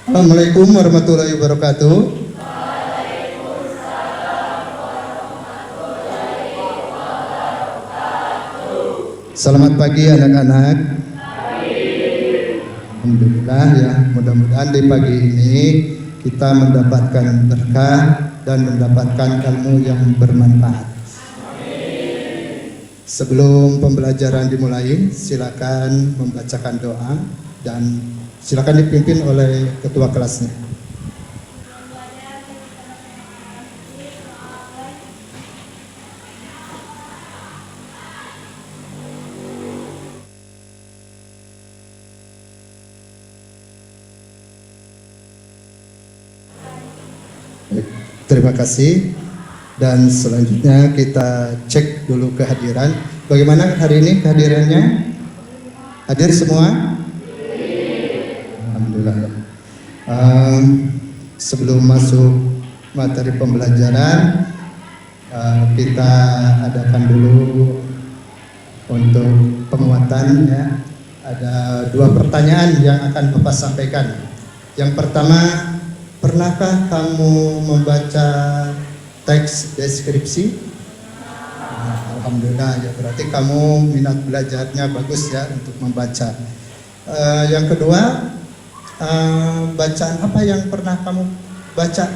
Assalamualaikum warahmatullahi wabarakatuh. Selamat pagi anak-anak. Alhamdulillah ya, mudah-mudahan di pagi ini kita mendapatkan berkah dan mendapatkan ilmu yang bermanfaat. Sebelum pembelajaran dimulai, silakan membacakan doa dan silakan dipimpin oleh ketua kelasnya. Terima kasih. Dan selanjutnya kita cek dulu kehadiran. Bagaimana hari ini kehadirannya? Hadir semua? Alhamdulillah. Sebelum masuk materi pembelajaran, kita adakan dulu untuk penguatan ya. Ada 2 pertanyaan yang akan Bapak sampaikan. Yang pertama, pernahkah kamu membaca teks deskripsi? Alhamdulillah ya, berarti kamu minat belajarnya bagus ya untuk membaca. Yang kedua, bacaan apa yang pernah kamu baca?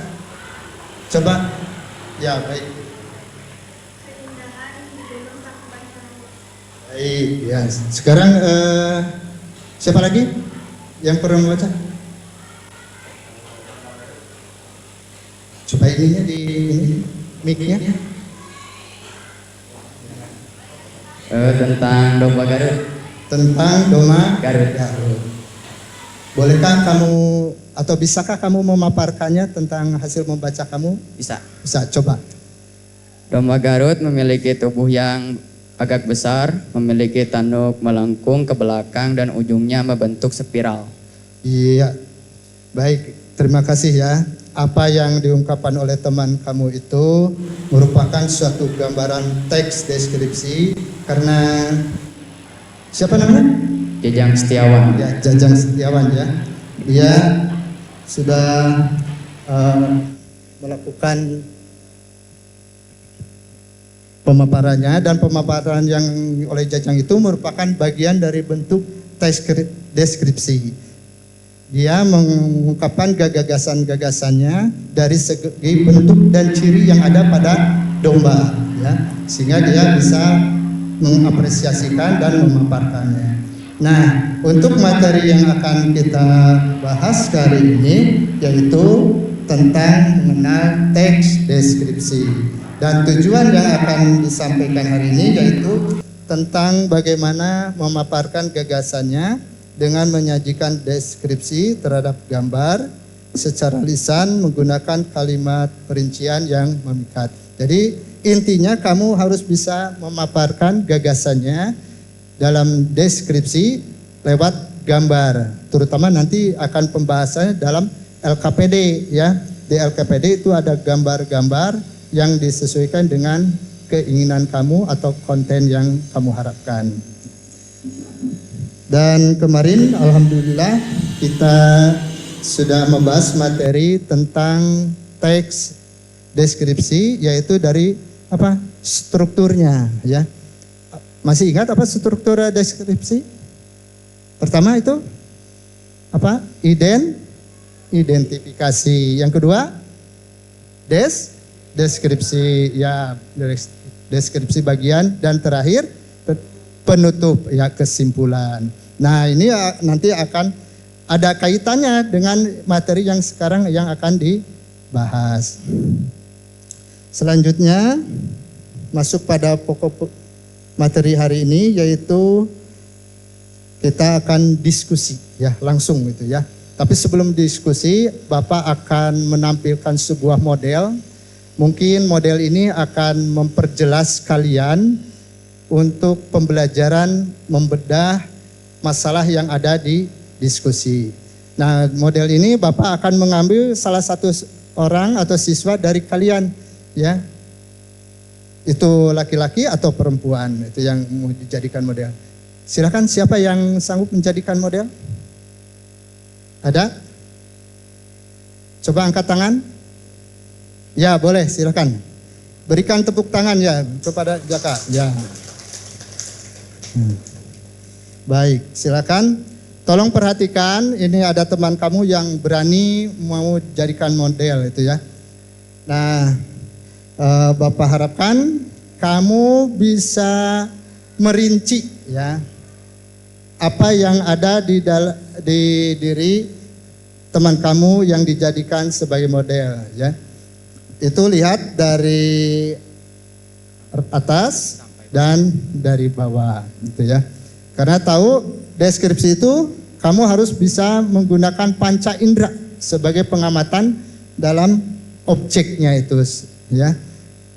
Coba. Ya, baik. Baik, ya. Sekarang siapa lagi yang pernah membaca? Coba ininya di mic-nya. Tentang domba Garut. Tentang domba Garut. Bolehkah kamu atau bisakah kamu memaparkannya tentang hasil membaca kamu? Bisa. Bisa, coba. Domba Garut memiliki tubuh yang agak besar, memiliki tanduk melengkung ke belakang dan ujungnya membentuk spiral. Iya, baik. Terima kasih ya. Apa yang diungkapkan oleh teman kamu itu merupakan suatu gambaran teks deskripsi karena siapa namanya? Jajang Setiawan. Ya, Jajang Setiawan ya. Dia sudah melakukan pemaparannya dan pemaparan yang oleh Jajang itu merupakan bagian dari bentuk teks deskripsi. Dia mengungkapkan gagasan-gagasannya dari segi bentuk dan ciri yang ada pada domba, ya, sehingga dia bisa mengapresiasikan dan memaparkannya. Nah, untuk materi yang akan kita bahas kali ini yaitu tentang mengenal teks deskripsi. Dan tujuan yang akan disampaikan hari ini yaitu tentang bagaimana memaparkan gagasannya dengan menyajikan deskripsi terhadap gambar secara lisan menggunakan kalimat perincian yang memikat. Jadi intinya kamu harus bisa memaparkan gagasannya dalam deskripsi lewat gambar. Terutama nanti akan pembahasannya dalam LKPD ya. Di LKPD itu ada gambar-gambar yang disesuaikan dengan keinginan kamu atau konten yang kamu harapkan. Dan kemarin alhamdulillah kita sudah membahas materi tentang teks deskripsi yaitu dari apa? Strukturnya ya. Masih ingat apa struktur deskripsi? Pertama itu apa? Identifikasi. Yang kedua deskripsi ya, deskripsi bagian, dan terakhir penutup ya, kesimpulan. Nah, ini nanti akan ada kaitannya dengan materi yang sekarang yang akan dibahas. Selanjutnya masuk pada pokok materi hari ini yaitu kita akan diskusi ya, langsung gitu ya. Tapi sebelum diskusi, Bapak akan menampilkan sebuah model. Mungkin model ini akan memperjelas kalian untuk pembelajaran membedah masalah yang ada di diskusi. Nah, model ini Bapak akan mengambil salah satu orang atau siswa dari kalian ya. Itu laki-laki atau perempuan, itu yang mau dijadikan model. Silakan, siapa yang sanggup menjadikan model? Ada? Coba angkat tangan. Ya, boleh, silakan. Berikan tepuk tangan ya kepada Jaka. Ya. Baik, silakan. Tolong perhatikan, ini ada teman kamu yang berani mau jadikan model itu ya. Nah, Bapak harapkan kamu bisa merinci ya apa yang ada di diri teman kamu yang dijadikan sebagai model ya. Itu lihat dari atas dan dari bawah gitu ya. Karena tahu deskripsi itu kamu harus bisa menggunakan panca indera sebagai pengamatan dalam objeknya itu ya.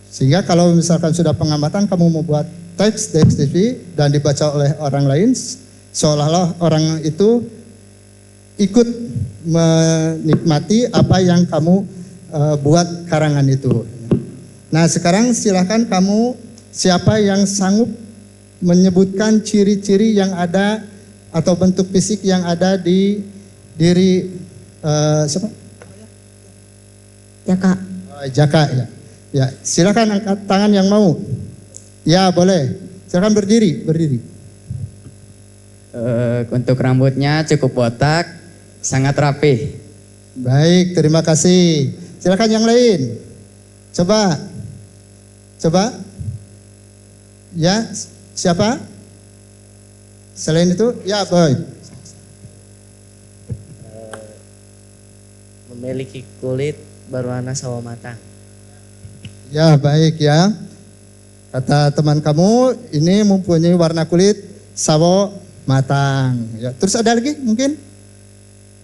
Sehingga kalau misalkan sudah pengamatan kamu membuat teks deskripsi dan dibaca oleh orang lain seolah-olah orang itu ikut menikmati apa yang kamu buat karangan itu. Nah, sekarang silakan kamu siapa yang sanggup menyebutkan ciri-ciri yang ada atau bentuk fisik yang ada di diri siapa? Jaka. Jaka ya. Ya, silakan angkat tangan yang mau. Ya, boleh. Silakan berdiri. Untuk rambutnya cukup botak, sangat rapi. Baik, terima kasih. Silakan yang lain. Coba. Ya, siapa? Selain itu, ya boy. Memiliki kulit berwarna sawo matang. Ya, baik ya. Kata teman kamu, ini mempunyai warna kulit sawo matang. Ya, terus ada lagi mungkin?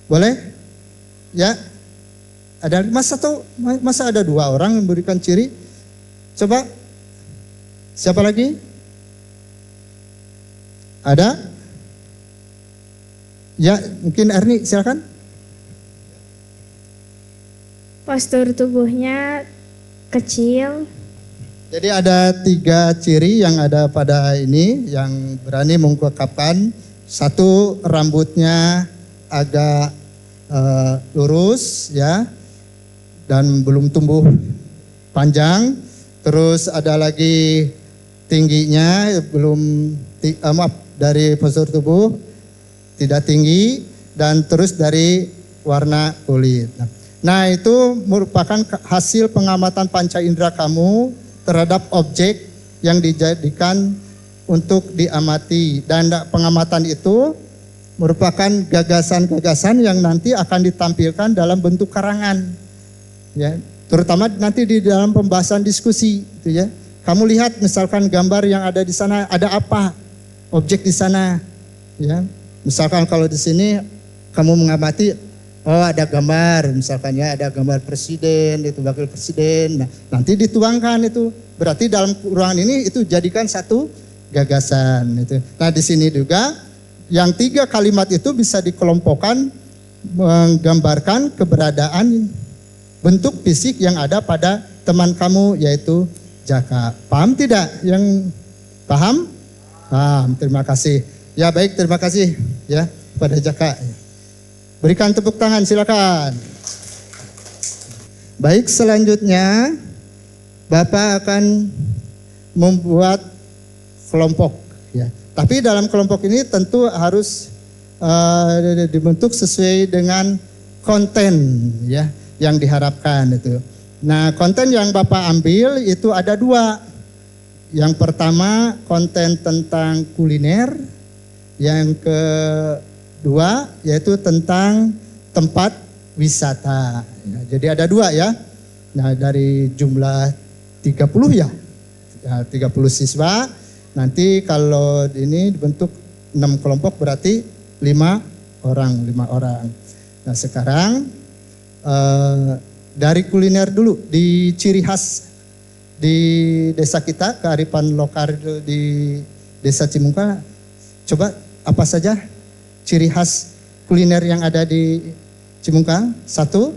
Boleh? Ya. Ada masa ada 2 orang memberikan ciri? Coba. Siapa lagi? Ada? Ya, mungkin Erni, silakan. Postur tubuhnya kecil. Jadi ada 3 ciri yang ada pada ini yang berani mengungkapkan. 1, rambutnya agak lurus ya dan belum tumbuh panjang. Terus ada lagi tingginya belum dari postur tubuh tidak tinggi dan terus dari warna kulit. Nah, itu merupakan hasil pengamatan panca indera kamu terhadap objek yang dijadikan untuk diamati, dan pengamatan itu merupakan gagasan-gagasan yang nanti akan ditampilkan dalam bentuk karangan ya, terutama nanti di dalam pembahasan diskusi itu ya. Kamu lihat misalkan gambar yang ada di sana, ada apa objek di sana ya. Misalkan kalau di sini kamu mengamati, oh ada gambar, misalkan ya ada gambar presiden, itu wakil presiden. Nah, nanti dituangkan itu. Berarti dalam ruangan ini itu jadikan satu gagasan itu. Nah, di sini juga yang 3 kalimat itu bisa dikelompokkan menggambarkan keberadaan bentuk fisik yang ada pada teman kamu yaitu Jaka. Paham tidak? Yang paham? Paham. Terima kasih. Ya baik, terima kasih ya pada Jaka. Berikan tepuk tangan, silakan. Baik, selanjutnya Bapak akan membuat kelompok ya. Tapi dalam kelompok ini tentu harus dibentuk sesuai dengan konten ya yang diharapkan itu. Nah, konten yang Bapak ambil itu ada 2. Yang pertama konten tentang kuliner, yang kedua yaitu tentang tempat wisata. Ya, jadi ada 2 ya. Nah, dari jumlah 30 ya. 30 siswa. Nanti kalau ini dibentuk 6 kelompok berarti 5 orang. Nah, sekarang dari kuliner dulu, di ciri khas di desa kita, kearifan lokal di desa Cimungka. Coba apa saja ciri khas kuliner yang ada di Cimungka? 1,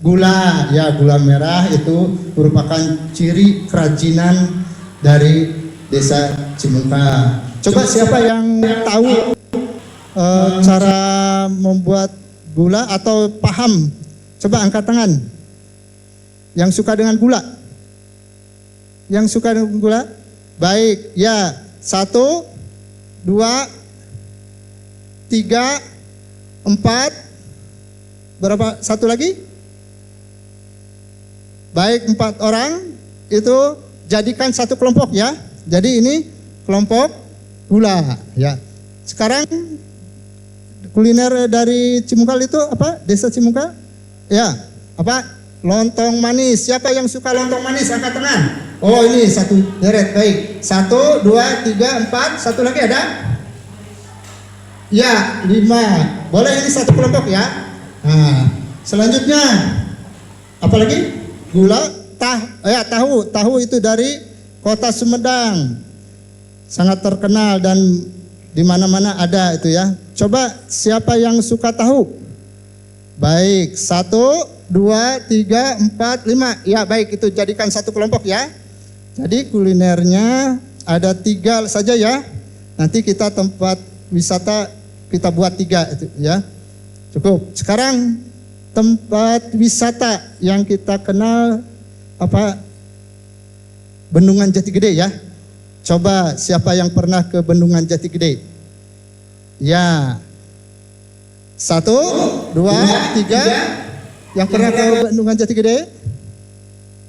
gula. Ya, gula merah itu merupakan ciri kerajinan dari desa Cimungka. Coba siapa yang tahu cara membuat gula atau paham Coba angkat tangan. Yang suka dengan gula. Yang suka dengan gula? Baik, ya. 1, 2, 3, 4. Berapa? Satu lagi? Baik, 4 orang. Itu jadikan satu kelompok ya. Jadi ini kelompok gula ya. Sekarang kuliner dari Cimungkal itu apa? Desa Cimungkal? Ya, apa? Lontong manis. Siapa yang suka lontong manis? Angkat tangan. Oh, ini satu deret. Baik. 1, 2, 3, 4. Satu lagi ada? Ya, 5. Boleh ini satu kelompok ya. Nah, selanjutnya apa lagi? Gula, tahu. Tahu itu dari kota Sumedang. Sangat terkenal dan di mana-mana ada itu ya. Coba siapa yang suka tahu? Baik, 1, 2, 3, 4, 5. Ya baik, itu jadikan satu kelompok ya. Jadi kulinernya ada 3 saja ya. Nanti kita tempat wisata kita buat 3 itu ya. Cukup. Sekarang tempat wisata yang kita kenal apa? Bendungan Jati Gede ya. Coba siapa yang pernah ke Bendungan Jati Gede? Ya. 1, 2, 3. Yang pernah ke Bendungan Jati Gede?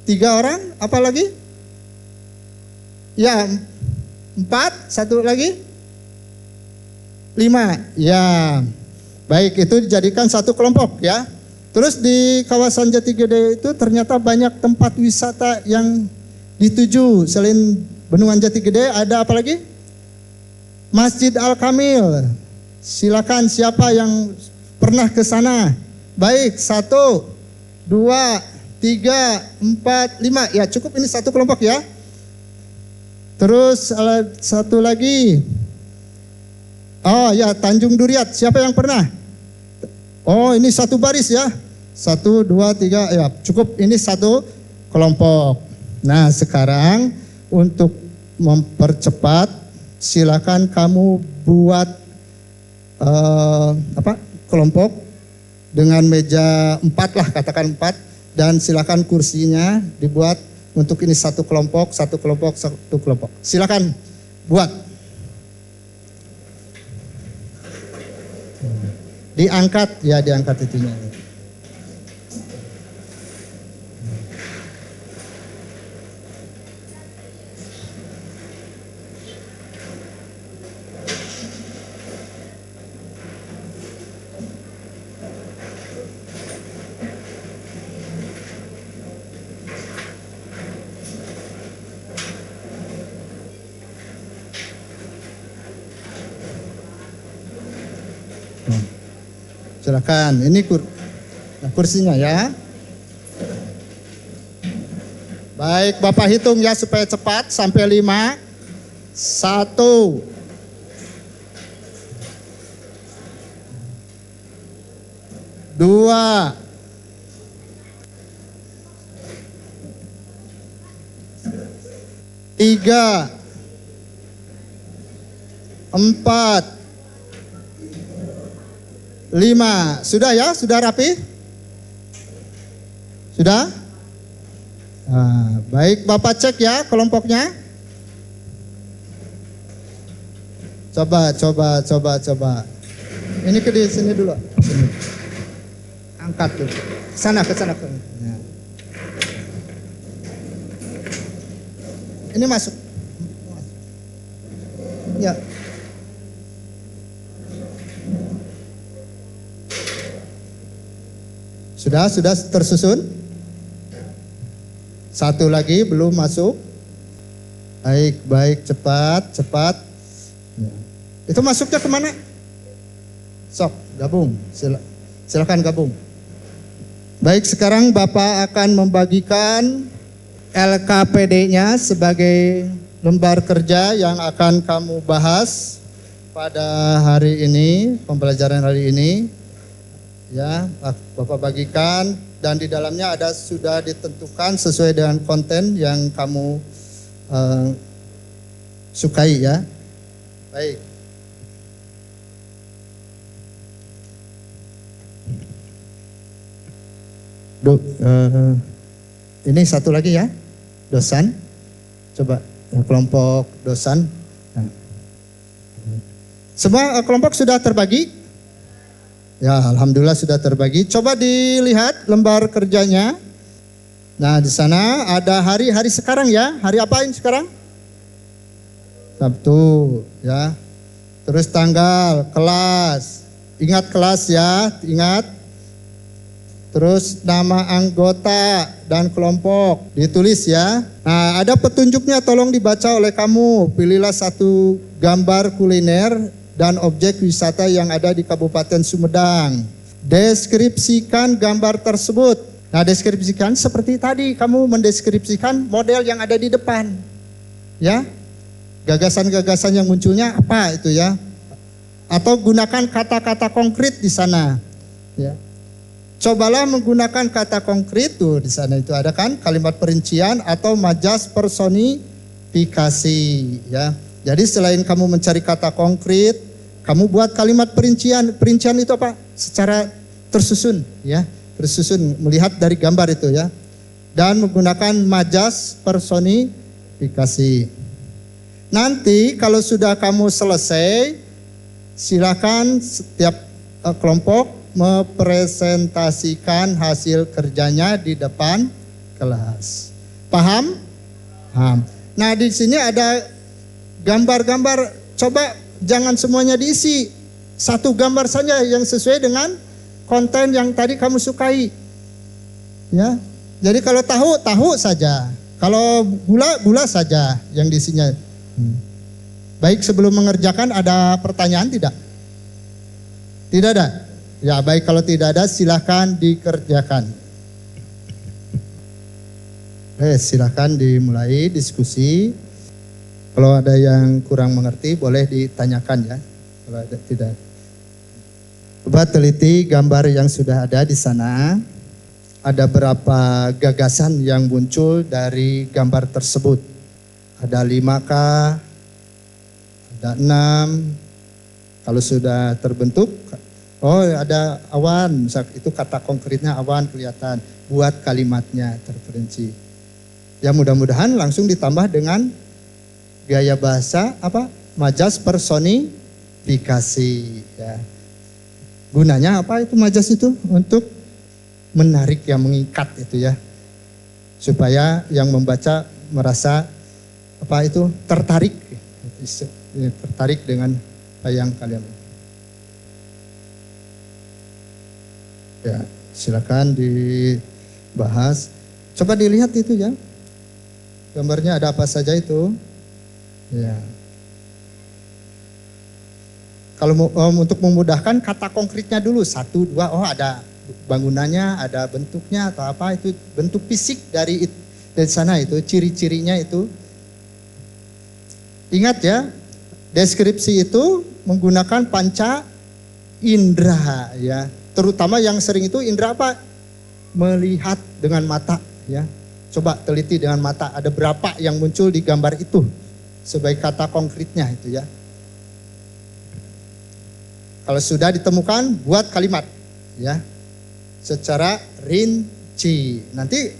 3 orang. Apa lagi? Ya. 4. Satu lagi? 5. Ya. Baik, itu dijadikan satu kelompok ya. Terus di kawasan Jati Gede itu ternyata banyak tempat wisata yang dituju. Selain Bendungan Jati Gede ada apa lagi? Masjid Al-Kamil. Silakan siapa yang pernah ke sana? Baik, 1, 2, 3, 4, 5. Ya cukup ini satu kelompok ya. Terus satu lagi. Oh ya, Tanjung Duriat. Siapa yang pernah? Oh ini satu baris ya. 1, 2, 3. Ya cukup ini satu kelompok. Nah sekarang untuk mempercepat, silakan kamu buat kelompok dengan meja 4 lah, katakan 4, dan silakan kursinya dibuat untuk ini satu kelompok. Silakan buat. Diangkat ya, diangkat itunya. Silakan, ini kursinya ya. Baik, Bapak hitung ya supaya cepat sampai 5. 1, 2, 3, 4, 5. Sudah ya? Sudah rapi? Sudah? Nah, baik, Bapak cek ya kelompoknya. Coba. Ini ke di sini dulu. Sini. Angkat tuh. Ke sana. Ya. Ini masuk. Ya. Sudah tersusun? Satu lagi belum masuk. Baik, cepat. Ya. Itu masuknya kemana? Sok, gabung. Silakan gabung. Baik, sekarang Bapak akan membagikan LKPD-nya sebagai lembar kerja yang akan kamu bahas pada hari ini, pembelajaran hari ini. Ya, Bapak bagikan, dan di dalamnya ada sudah ditentukan sesuai dengan konten yang kamu sukai ya. Baik. Ini satu lagi ya, dosan. Coba kelompok dosan. Nah. Semua kelompok sudah terbagi? Ya, alhamdulillah sudah terbagi. Coba dilihat lembar kerjanya. Nah, di sana ada hari-hari sekarang ya. Hari apa ini sekarang? Sabtu, ya. Terus tanggal, kelas. Ingat kelas ya, ingat. Terus nama anggota dan kelompok ditulis ya. Nah, ada petunjuknya, tolong dibaca oleh kamu. Pilihlah satu gambar kuliner dan objek wisata yang ada di Kabupaten Sumedang. Deskripsikan gambar tersebut. Nah, deskripsikan seperti tadi kamu mendeskripsikan model yang ada di depan. Ya. Gagasan-gagasan yang munculnya apa itu ya? Atau gunakan kata-kata konkret di sana. Ya. Cobalah menggunakan kata konkret tuh di sana itu ada kan kalimat perincian atau majas personifikasi ya. Jadi selain kamu mencari kata konkret, kamu buat kalimat perincian. Perincian itu apa? Secara tersusun ya, tersusun melihat dari gambar itu ya. Dan menggunakan majas personifikasi. Nanti kalau sudah kamu selesai, silakan setiap kelompok mempresentasikan hasil kerjanya di depan kelas. Paham? Paham. Nah, di sini ada gambar-gambar, coba jangan semuanya diisi. Satu gambar saja yang sesuai dengan konten yang tadi kamu sukai. Ya. Jadi kalau tahu saja. Kalau gula saja yang diisinya. Baik, sebelum mengerjakan ada pertanyaan tidak? Tidak ada? Ya baik, kalau tidak ada silahkan dikerjakan. Silahkan dimulai diskusi. Kalau ada yang kurang mengerti boleh ditanyakan ya. Kalau ada tidak. Coba teliti gambar yang sudah ada di sana. Ada berapa gagasan yang muncul dari gambar tersebut? Ada 5 kah? Ada 6? Kalau sudah terbentuk, oh ada awan, itu kata konkretnya awan kelihatan. Buat kalimatnya terperinci. Ya mudah-mudahan langsung ditambah dengan gaya bahasa apa? Majas personifikasi. Ya. Gunanya apa itu majas itu? Untuk menarik yang mengikat itu ya. Supaya yang membaca merasa apa itu tertarik. Tertarik dengan apa yang kalian. Ya, silakan dibahas. Coba dilihat itu ya. Gambarnya ada apa saja itu. Ya. Kalau untuk memudahkan kata konkretnya dulu 1, 2, oh ada bangunannya, ada bentuknya atau apa itu bentuk fisik dari sana itu, ciri-cirinya itu. Ingat ya, deskripsi itu menggunakan panca indera ya. Terutama yang sering itu indera apa? Melihat dengan mata ya. Coba teliti dengan mata, ada berapa yang muncul di gambar itu sebagai kata konkretnya itu ya. Kalau sudah ditemukan, buat kalimat ya. Secara rinci. Nanti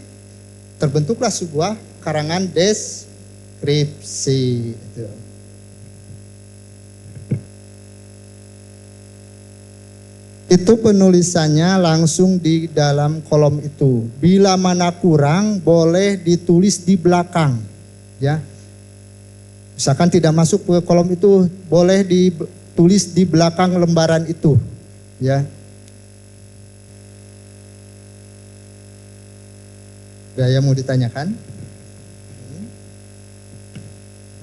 terbentuklah sebuah karangan deskripsi itu. Itu penulisannya langsung di dalam kolom itu. Bila mana kurang boleh ditulis di belakang. Ya. Misalkan tidak masuk ke kolom itu, boleh ditulis di belakang lembaran itu. Ya. Gaya mau ditanyakan?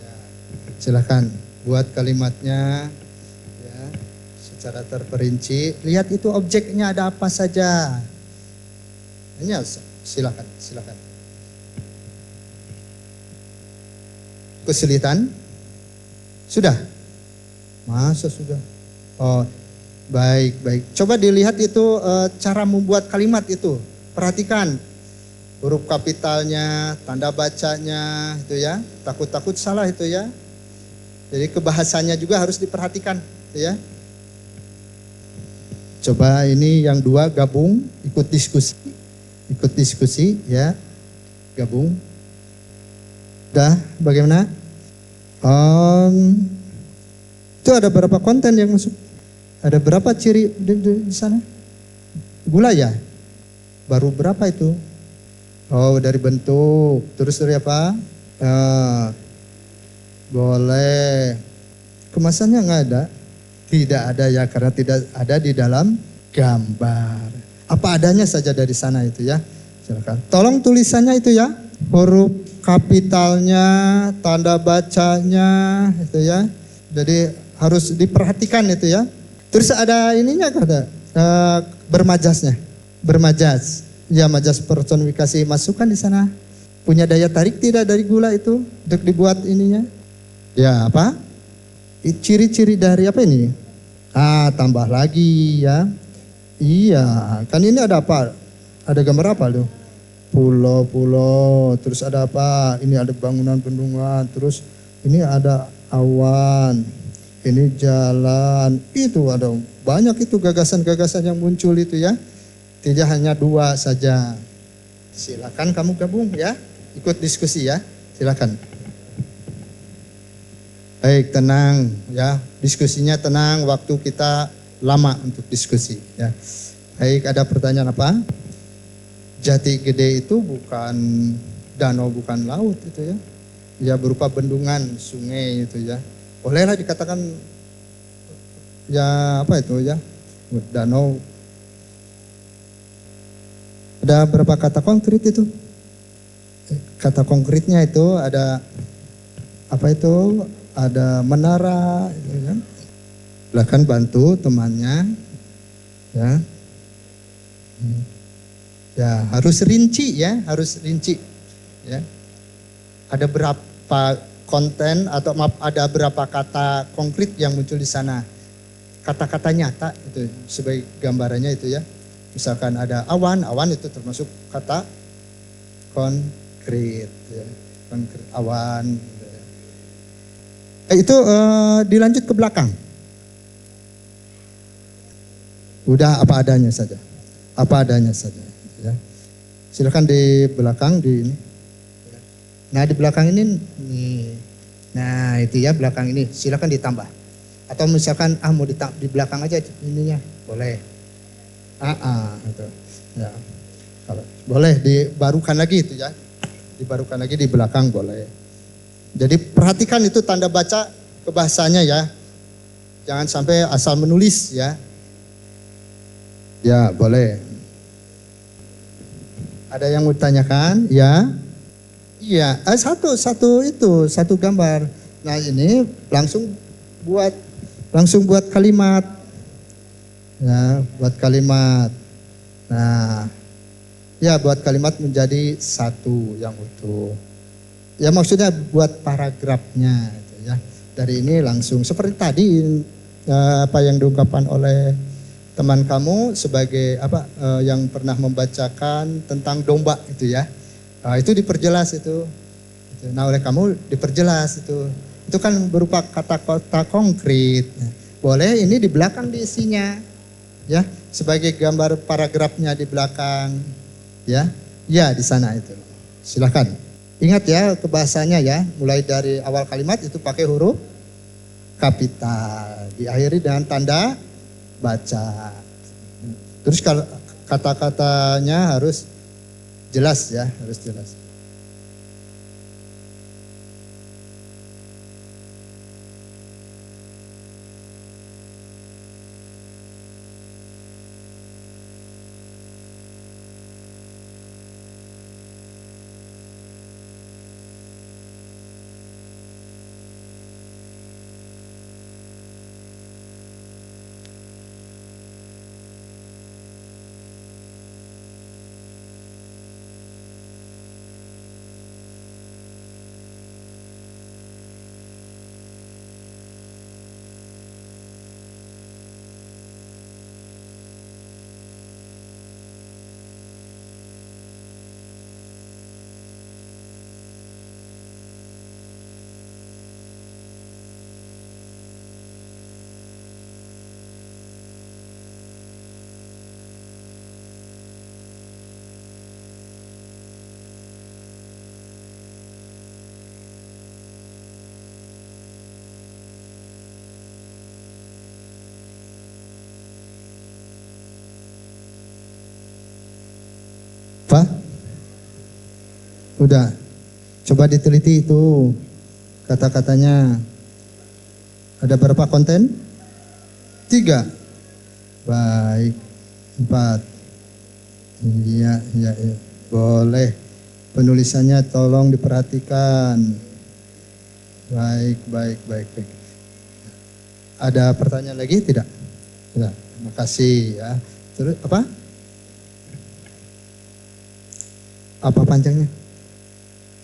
Ya. Silakan buat kalimatnya. Secara terperinci, lihat itu objeknya ada apa saja. Ini silakan. Kesulitan? Sudah? Masa sudah? Oh, baik. Coba dilihat itu cara membuat kalimat itu. Perhatikan huruf kapitalnya, tanda bacanya, itu ya. Takut salah itu ya. Jadi kebahasannya juga harus diperhatikan, itu ya. Coba ini yang 2 gabung ikut diskusi ikut diskusi ya, gabung. Udah, bagaimana? Itu ada berapa konten yang masuk? Ada berapa ciri di sana? Gula ya? Baru berapa itu? Oh, dari bentuk. Terus dari apa? Boleh. Kemasannya nggak ada? Tidak ada ya, karena tidak ada di dalam gambar. Apa adanya saja dari sana itu ya. Silakan. Tolong tulisannya itu ya. Huruf kapitalnya, tanda bacanya itu ya. Jadi harus diperhatikan itu ya. Terus ada ininya ada bermajasnya. Bermajas. Ya, majas personifikasi masukkan di sana. Punya daya tarik tidak dari gula itu untuk dibuat ininya? Ya, apa? Ciri-ciri dari apa ini? Tambah lagi ya. Iya, kan ini ada apa? Ada gambar apa tuh? Pulau-pulau, terus ada apa? Ini ada bangunan bendungan, terus ini ada awan, ini jalan. Itu ada banyak itu gagasan-gagasan yang muncul itu ya. Tidak hanya dua saja. Silakan kamu gabung ya, ikut diskusi ya. Silakan. Baik, tenang ya, diskusinya tenang, waktu kita lama untuk diskusi ya. Baik, ada pertanyaan apa? Jati Gede itu bukan danau, bukan laut itu ya. Ya berupa bendungan, sungai itu ya. Bolehlah dikatakan ya apa itu ya, danau. Ada berapa kata konkret itu? Kata konkretnya itu ada apa itu? Ada menara, gitu kan? Silakan bantu temannya, ya. Ya harus rinci ya, harus rinci, ya. Ada berapa konten atau maaf ada berapa kata konkret yang muncul di sana? Kata-kata nyata itu sebagai gambarannya itu ya. Misalkan ada awan, awan itu termasuk kata konkret, ya. Konkret awan. Itu dilanjut ke belakang. Udah apa adanya saja. Apa adanya saja. Ya. Silakan di belakang di ini. Nah di belakang ini nih. Nah itu ya belakang ini. Silakan ditambah. Atau misalkan mau di belakang aja ininya boleh. Gitu. Ya. Kalau boleh dibarukan lagi itu ya. Dibarukan lagi di belakang boleh. Jadi perhatikan itu tanda baca ke bahasanya ya. Jangan sampai asal menulis ya. Ya boleh. Ada yang mau ditanyakan? Ya. Iya. Satu gambar. Nah ini langsung buat kalimat. Ya buat kalimat. Nah ya buat kalimat menjadi satu yang utuh. Ya maksudnya buat paragrafnya gitu ya. Dari ini langsung seperti tadi apa yang diungkapkan oleh teman kamu sebagai yang pernah membacakan tentang domba itu ya. Itu diperjelas itu. Nah oleh kamu diperjelas itu. Itu kan berupa kata-kata konkret. Boleh ini di belakang diisinya. Ya, sebagai gambar paragrafnya di belakang. Ya. Ya di sana itu. Silakan. Ingat ya kebahasanya ya, mulai dari awal kalimat itu pakai huruf kapital, diakhiri dengan tanda baca. Terus kalau kata-katanya harus jelas ya, harus jelas. Udah. Coba diteliti itu kata-katanya. Ada berapa konten? 3. Baik. 4. Iya, iya, iya. Boleh. Penulisannya tolong diperhatikan. Baik, baik, baik, baik. Ada pertanyaan lagi? Tidak? Tidak. Terima kasih ya. Terus apa? Apa panjangnya?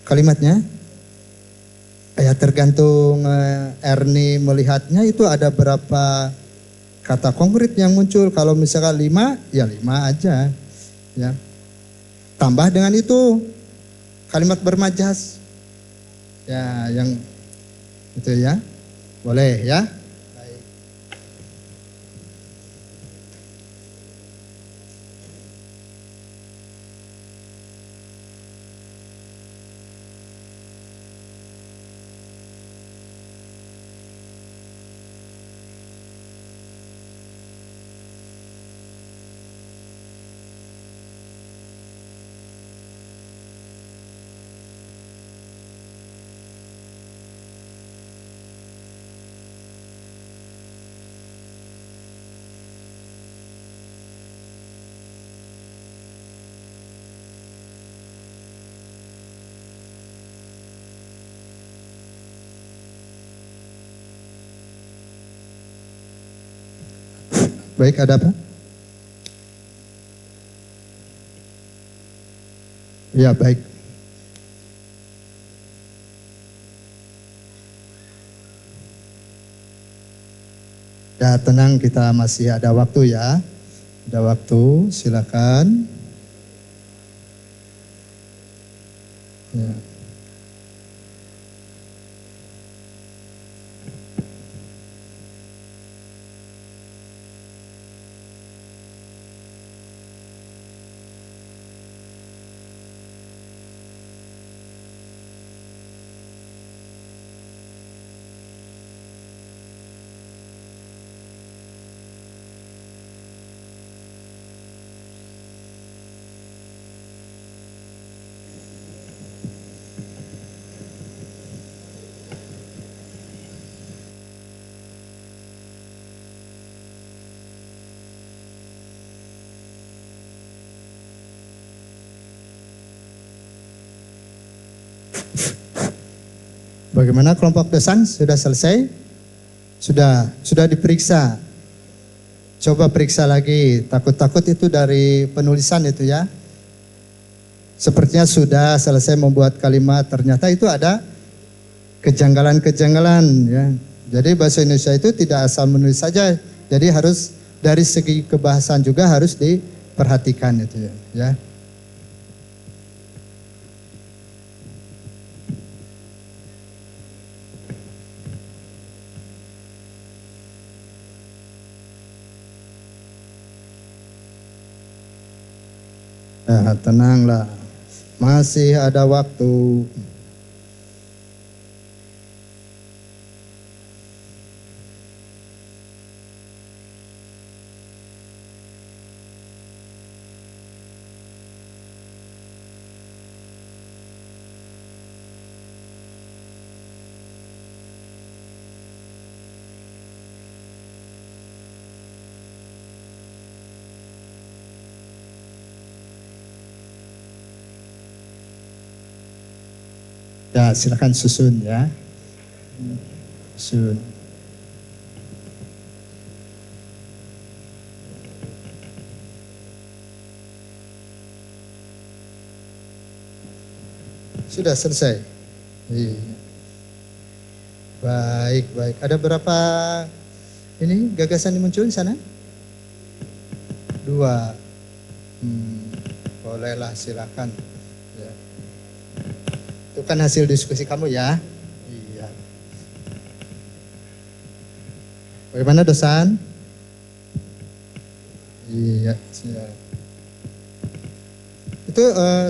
Kalimatnya? Ya tergantung Erni melihatnya itu ada berapa kata konkret yang muncul. Kalau misalkan 5, ya 5 aja. Ya. Tambah dengan itu kalimat bermajas. Ya, yang itu ya. Boleh ya? Baik. Baik, ada apa? Ya, baik. Ya, tenang, kita masih ada waktu ya. Ada waktu, silakan. Ya. Bagaimana kelompok dosan? Sudah selesai? Sudah diperiksa. Coba periksa lagi. Takut-takut itu dari penulisan itu ya. Sepertinya sudah selesai membuat kalimat. Ternyata itu ada kejanggalan-kejanggalan ya. Jadi bahasa Indonesia itu tidak asal menulis saja. Jadi harus dari segi kebahasaan juga harus diperhatikan itu ya. Ya, tenanglah. Masih ada waktu. Ya, silakan susun ya. Susun. Sudah selesai. Iya. Baik, baik. Ada berapa ini gagasan yang muncul di sana? 2. Bolehlah, silakan. Ya. Itu kan hasil diskusi kamu ya. Iya. Bagaimana dosan? Iya, siap. Itu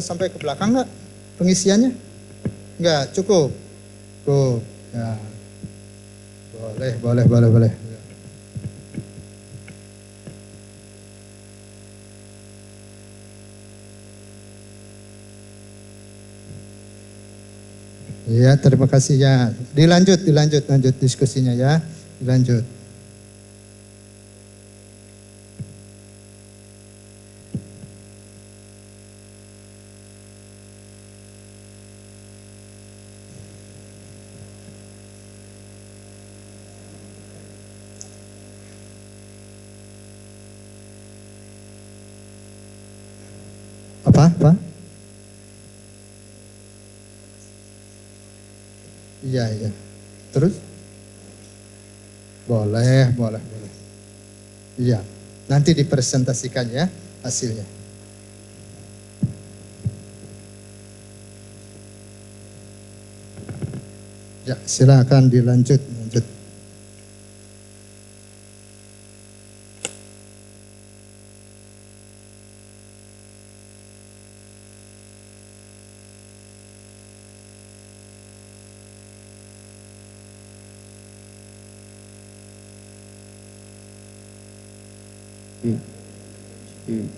sampai ke belakang nggak pengisiannya? Nggak, cukup. Cukup. Ya. Boleh. Ya, terima kasih ya. Lanjut diskusinya ya. Dilanjut. Apa? Iya. Terus? Boleh. Iya. Nanti dipresentasikan ya hasilnya. Ya, silakan lanjut. Hmm.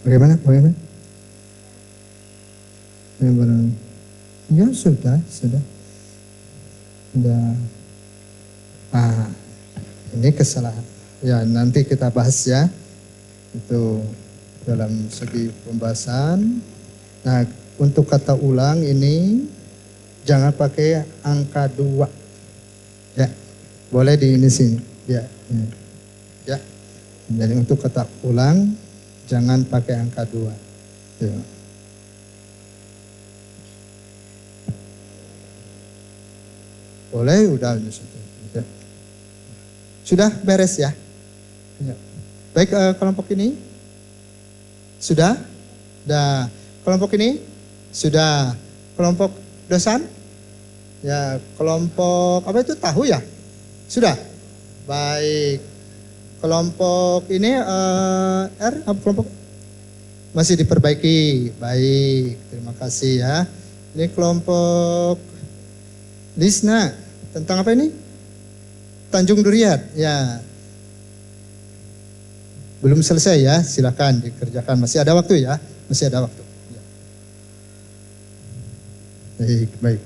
Bagaimana? Ya sudah. Ini kesalahan. Ya, nanti kita bahas ya. Itu dalam segi pembahasan. Nah, untuk kata ulang ini jangan pakai angka 2. Ya. Boleh di sini. Ya. Jadi untuk kata ulang jangan pakai angka 2. Ya. Boleh, udah. Sudah beres ya? Ya. Baik, kelompok ini sudah? Kelompok ini sudah. Kelompok dosan? Ya, kelompok apa itu, tahu ya? Sudah? Baik. Kelompok ini apa kelompok? Masih diperbaiki. Baik, terima kasih ya. Ini kelompok Lisna. Tentang apa ini? Tanjung Durian, ya. Belum selesai ya, silakan dikerjakan. Masih ada waktu ya, masih ada waktu. Ya. Baik.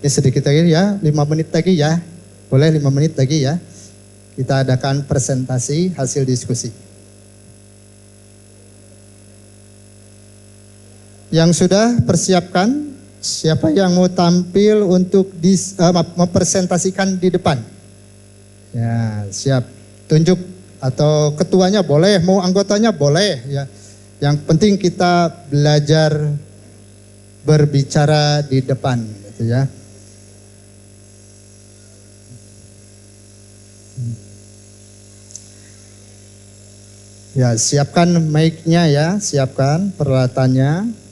Ini sedikit lagi ya, 5 menit lagi ya. Boleh 5 menit lagi ya. Kita adakan presentasi hasil diskusi. Yang sudah persiapkan, siapa yang mau tampil untuk mempresentasikan di depan? Ya, siap. Tunjuk atau ketuanya boleh, mau anggotanya boleh ya. Yang penting kita belajar berbicara di depan gitu ya. Ya, siapkan mic-nya ya, siapkan peralatannya.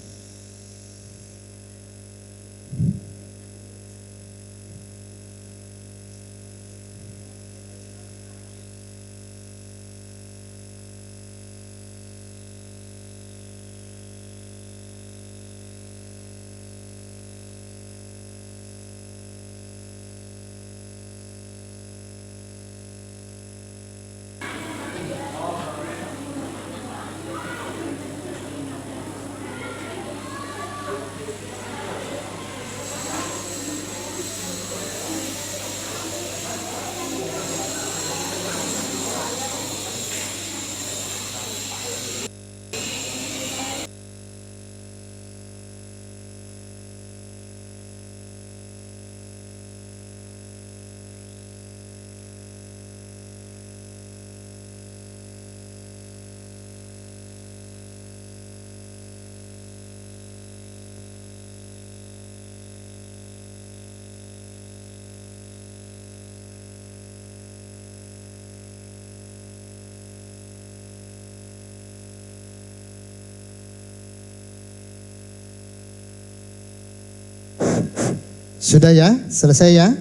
Sudah ya? Selesai ya?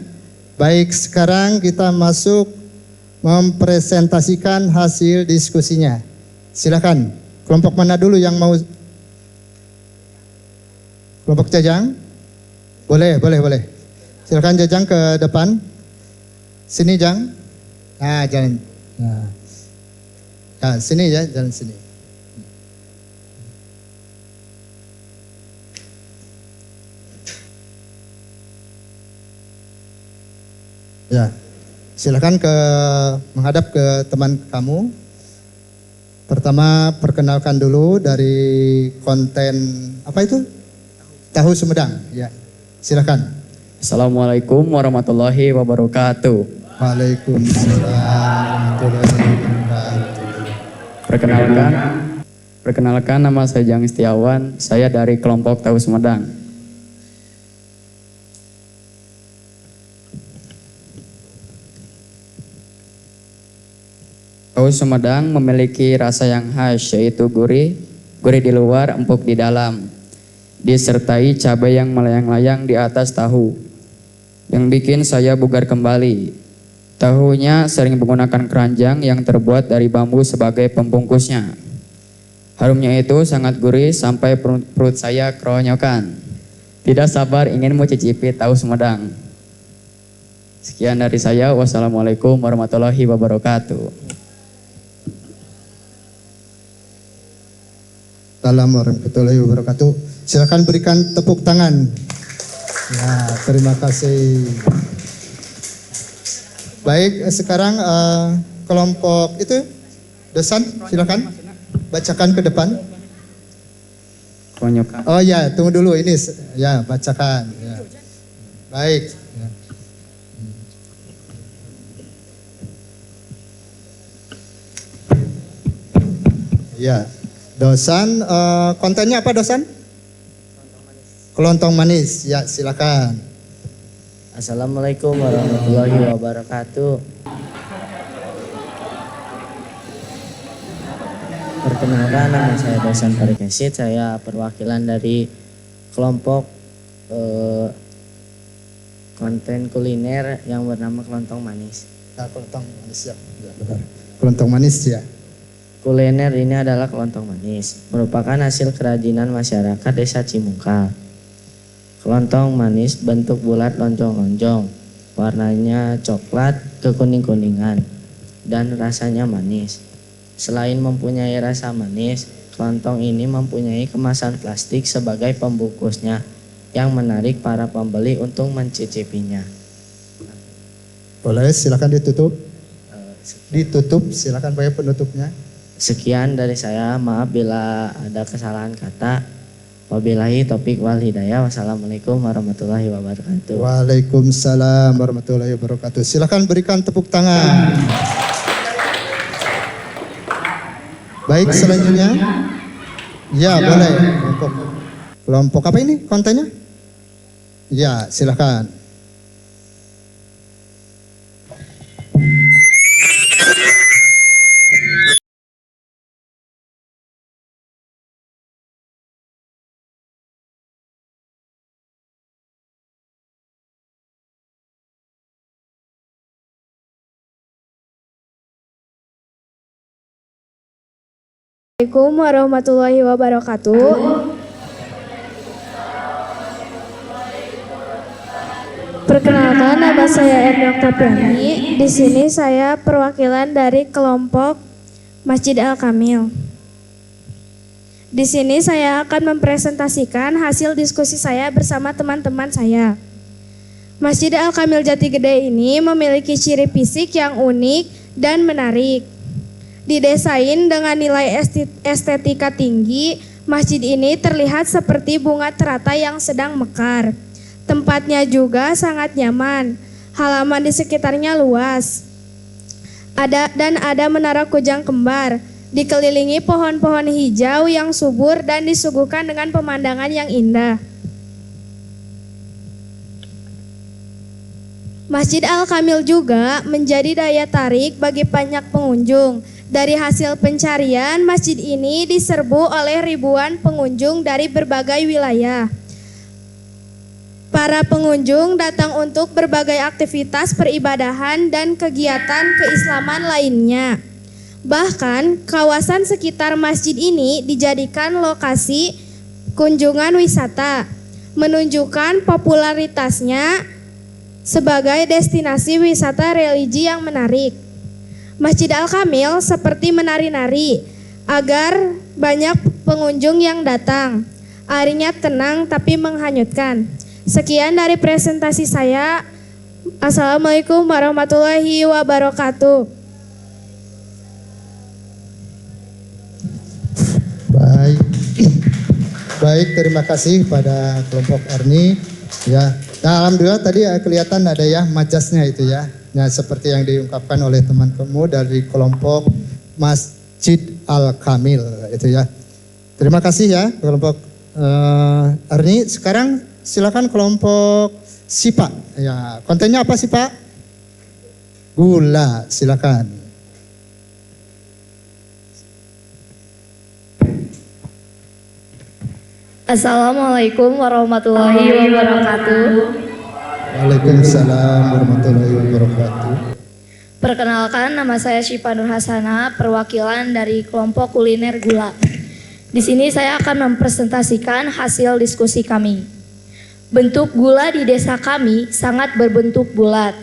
Baik, sekarang kita masuk mempresentasikan hasil diskusinya. Silakan. Kelompok mana dulu yang mau? Kelompok Jajang? Boleh. Silakan Jajang ke depan. Sini Jang. Nah, jalan. Nah, sini ya, jalan sini. Ya, silakan menghadap ke teman kamu. Pertama perkenalkan dulu dari konten apa itu? Tahu Sumedang. Ya, silakan. Assalamualaikum warahmatullahi wabarakatuh. Waalaikumsalam warahmatullahi wabarakatuh. Perkenalkan nama saya Jang Setiawan. Saya dari kelompok Tahu Sumedang. Tahu Sumedang memiliki rasa yang khas, yaitu gurih di luar, empuk di dalam, disertai cabai yang melayang-layang di atas tahu, yang bikin saya bugar kembali. Tahunya sering menggunakan keranjang yang terbuat dari bambu sebagai pembungkusnya. Harumnya itu sangat gurih sampai perut saya keronyokan. Tidak sabar ingin mencicipi tahu Sumedang. Sekian dari saya. Wassalamualaikum warahmatullahi wabarakatuh. Assalamualaikum warahmatullahi wabarakatuh. Silakan berikan tepuk tangan. Ya, terima kasih. Baik, sekarang kelompok itu dosen, silakan bacakan ke depan. Keronyokan. Oh ya, tunggu dulu ini. Ya, bacakan. Ya. Baik. Ya. Dosan, kontennya apa dosan? Kelontong manis. Ya, silakan. Assalamualaikum warahmatullahi wabarakatuh. Perkenalkan, nama saya Dosan Parikesit. Saya perwakilan dari kelompok konten kuliner yang bernama Kelontong Manis. Ya, kelontong manis ya. Ya, benar. Kelontong manis ya. Kuliner ini adalah kelontong manis, merupakan hasil kerajinan masyarakat Desa Cimungkal. Kelontong manis bentuk bulat lonjong-lonjong, warnanya coklat kekuning-kuningan, dan rasanya manis. Selain mempunyai rasa manis, kelontong ini mempunyai kemasan plastik sebagai pembungkusnya. yang menarik para pembeli untuk mencicipinya. Boleh, silakan ditutup. Ditutup, silakan pakai penutupnya. Sekian dari saya, maaf bila ada kesalahan kata. Wabillahi taufiq wal hidayah. Wassalamualaikum warahmatullahi wabarakatuh. Waalaikumsalam warahmatullahi wabarakatuh. Silakan berikan tepuk tangan. Baik, selanjutnya. Ya, boleh. Kelompok apa ini kontennya? Ya, silakan. Assalamualaikum warahmatullahi wabarakatuh. Perkenalkan, nama saya Erna Oktaviani. Di sini saya perwakilan dari kelompok Masjid Al-Kamil. Di sini saya akan mempresentasikan hasil diskusi saya bersama teman-teman saya. Masjid Al-Kamil Jati Gede ini memiliki ciri fisik yang unik dan menarik. Didesain dengan nilai estetika tinggi, masjid ini terlihat seperti bunga teratai yang sedang mekar. Tempatnya juga sangat nyaman, halaman di sekitarnya luas. Ada menara kujang kembar, dikelilingi pohon-pohon hijau yang subur dan disuguhkan dengan pemandangan yang indah. Masjid Al-Kamil juga menjadi daya tarik bagi banyak pengunjung. Dari hasil pencarian, masjid ini diserbu oleh ribuan pengunjung dari berbagai wilayah. Para pengunjung datang untuk berbagai aktivitas peribadahan dan kegiatan keislaman lainnya. Bahkan, kawasan sekitar masjid ini dijadikan lokasi kunjungan wisata, menunjukkan popularitasnya sebagai destinasi wisata religi yang menarik. Masjid Al-Kamil seperti menari-nari agar banyak pengunjung yang datang. Airnya tenang tapi menghanyutkan. Sekian dari presentasi saya. Assalamualaikum warahmatullahi wabarakatuh. Baik, terima kasih pada kelompok Erni. Ya, nah, alhamdulillah tadi kelihatan ada ya majasnya itu ya. Nah, seperti yang diungkapkan oleh teman kamu dari kelompok Masjid Al-Kamil itu ya. Terima kasih ya kelompok Erni. Sekarang silakan kelompok Sipa. Ya, kontennya apa sih Pak? Gula, silakan. Assalamualaikum warahmatullahi wabarakatuh. Waalaikumsalam warahmatullahi wabarakatuh. Perkenalkan, nama saya Syifa Nur Hasana, perwakilan dari kelompok kuliner gula. Di sini saya akan mempresentasikan hasil diskusi kami. Bentuk gula di desa kami sangat berbentuk bulat,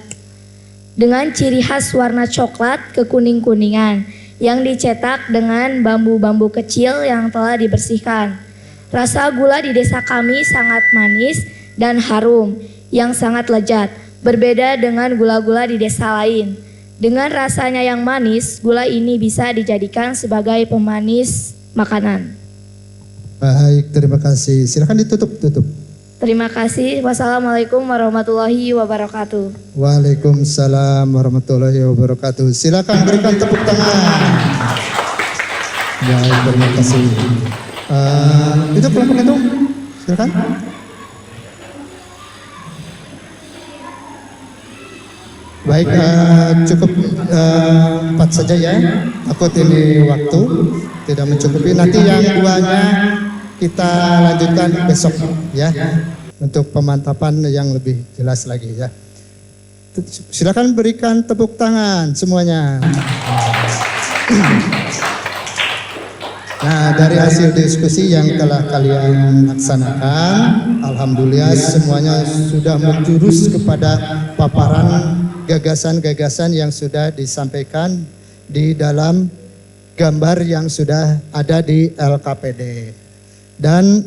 dengan ciri khas warna coklat kekuning-kuningan yang dicetak dengan bambu-bambu kecil yang telah dibersihkan. Rasa gula di desa kami sangat manis dan harum, yang sangat lezat, berbeda dengan gula-gula di desa lain. Dengan rasanya yang manis, gula ini bisa dijadikan sebagai pemanis makanan. Baik, terima kasih. Silakan ditutup. Terima kasih. Wassalamualaikum warahmatullahi wabarakatuh. Waalaikumsalam warahmatullahi wabarakatuh. Silakan berikan tepuk tangan. Baik, terima kasih. Itu kelompok itu, silakan. Baik, cukup 4 saja ya. Takut ini waktu tidak mencukupi. Nanti yang duanya kita lanjutkan besok ya, untuk pemantapan yang lebih jelas lagi ya. Silakan berikan tepuk tangan semuanya. Nah, dari hasil diskusi yang telah kalian laksanakan, alhamdulillah semuanya sudah menjurus kepada paparan gagasan-gagasan yang sudah disampaikan di dalam gambar yang sudah ada di LKPD. Dan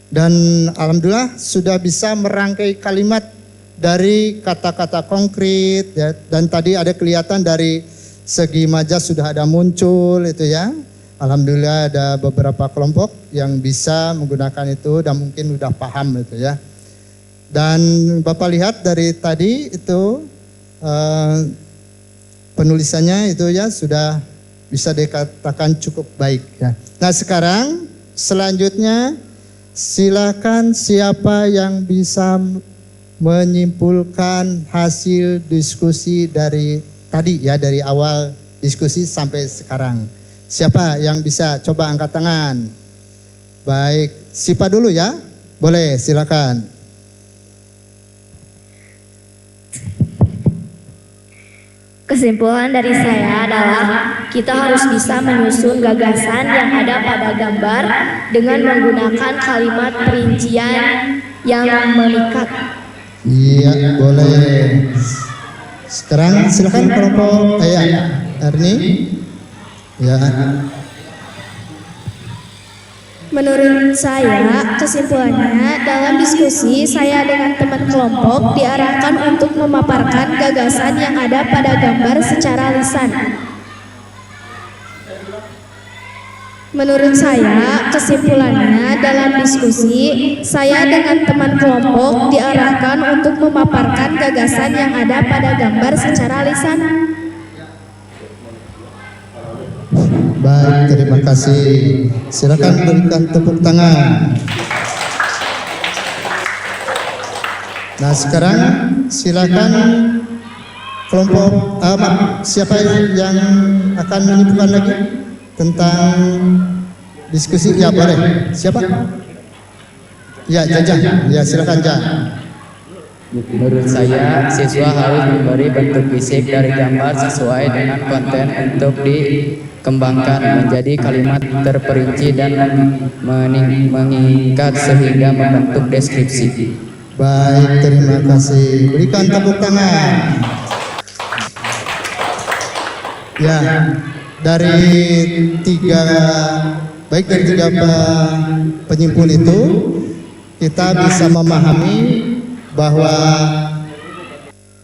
Dan alhamdulillah sudah bisa merangkai kalimat dari kata-kata konkret ya. Dan tadi ada kelihatan dari segi majas sudah ada muncul itu ya. Alhamdulillah ada beberapa kelompok yang bisa menggunakan itu dan mungkin sudah paham itu ya. Dan Bapak lihat dari tadi itu penulisannya itu ya sudah bisa dikatakan cukup baik ya. Nah sekarang selanjutnya silakan siapa yang bisa menyimpulkan hasil diskusi dari tadi ya, dari awal diskusi sampai sekarang. Siapa yang bisa? Coba angkat tangan. Baik, Sipa dulu ya. Boleh, silakan. Kesimpulan dari saya adalah kita harus bisa menyusun gagasan yang ada pada gambar dengan menggunakan kalimat perincian yang memikat. Iya, boleh. Sekarang silakan kelompok Erni. Ya. Menurut saya, kesimpulannya dalam diskusi saya dengan teman kelompok diarahkan untuk memaparkan gagasan yang ada pada gambar secara lisan. Menurut saya, kesimpulannya dalam diskusi saya dengan teman kelompok diarahkan untuk memaparkan gagasan yang ada pada gambar secara lisan. Baik, terima kasih. Silakan berikan tepuk tangan. Nah, sekarang silakan kelompok siapa yang akan menyimpulkan lagi tentang diskusi? Ya, boleh. Siapa? Ya, Jajang. Ya, silakan Jajang. Menurut saya, siswa harus memberi bentuk fisik dari gambar sesuai dengan konten untuk dikembangkan menjadi kalimat terperinci dan mengikat sehingga membentuk deskripsi. Baik, terima kasih. Berikan tepuk tangan. Ya, dari tiga penyimpul itu kita bisa memahami bahwa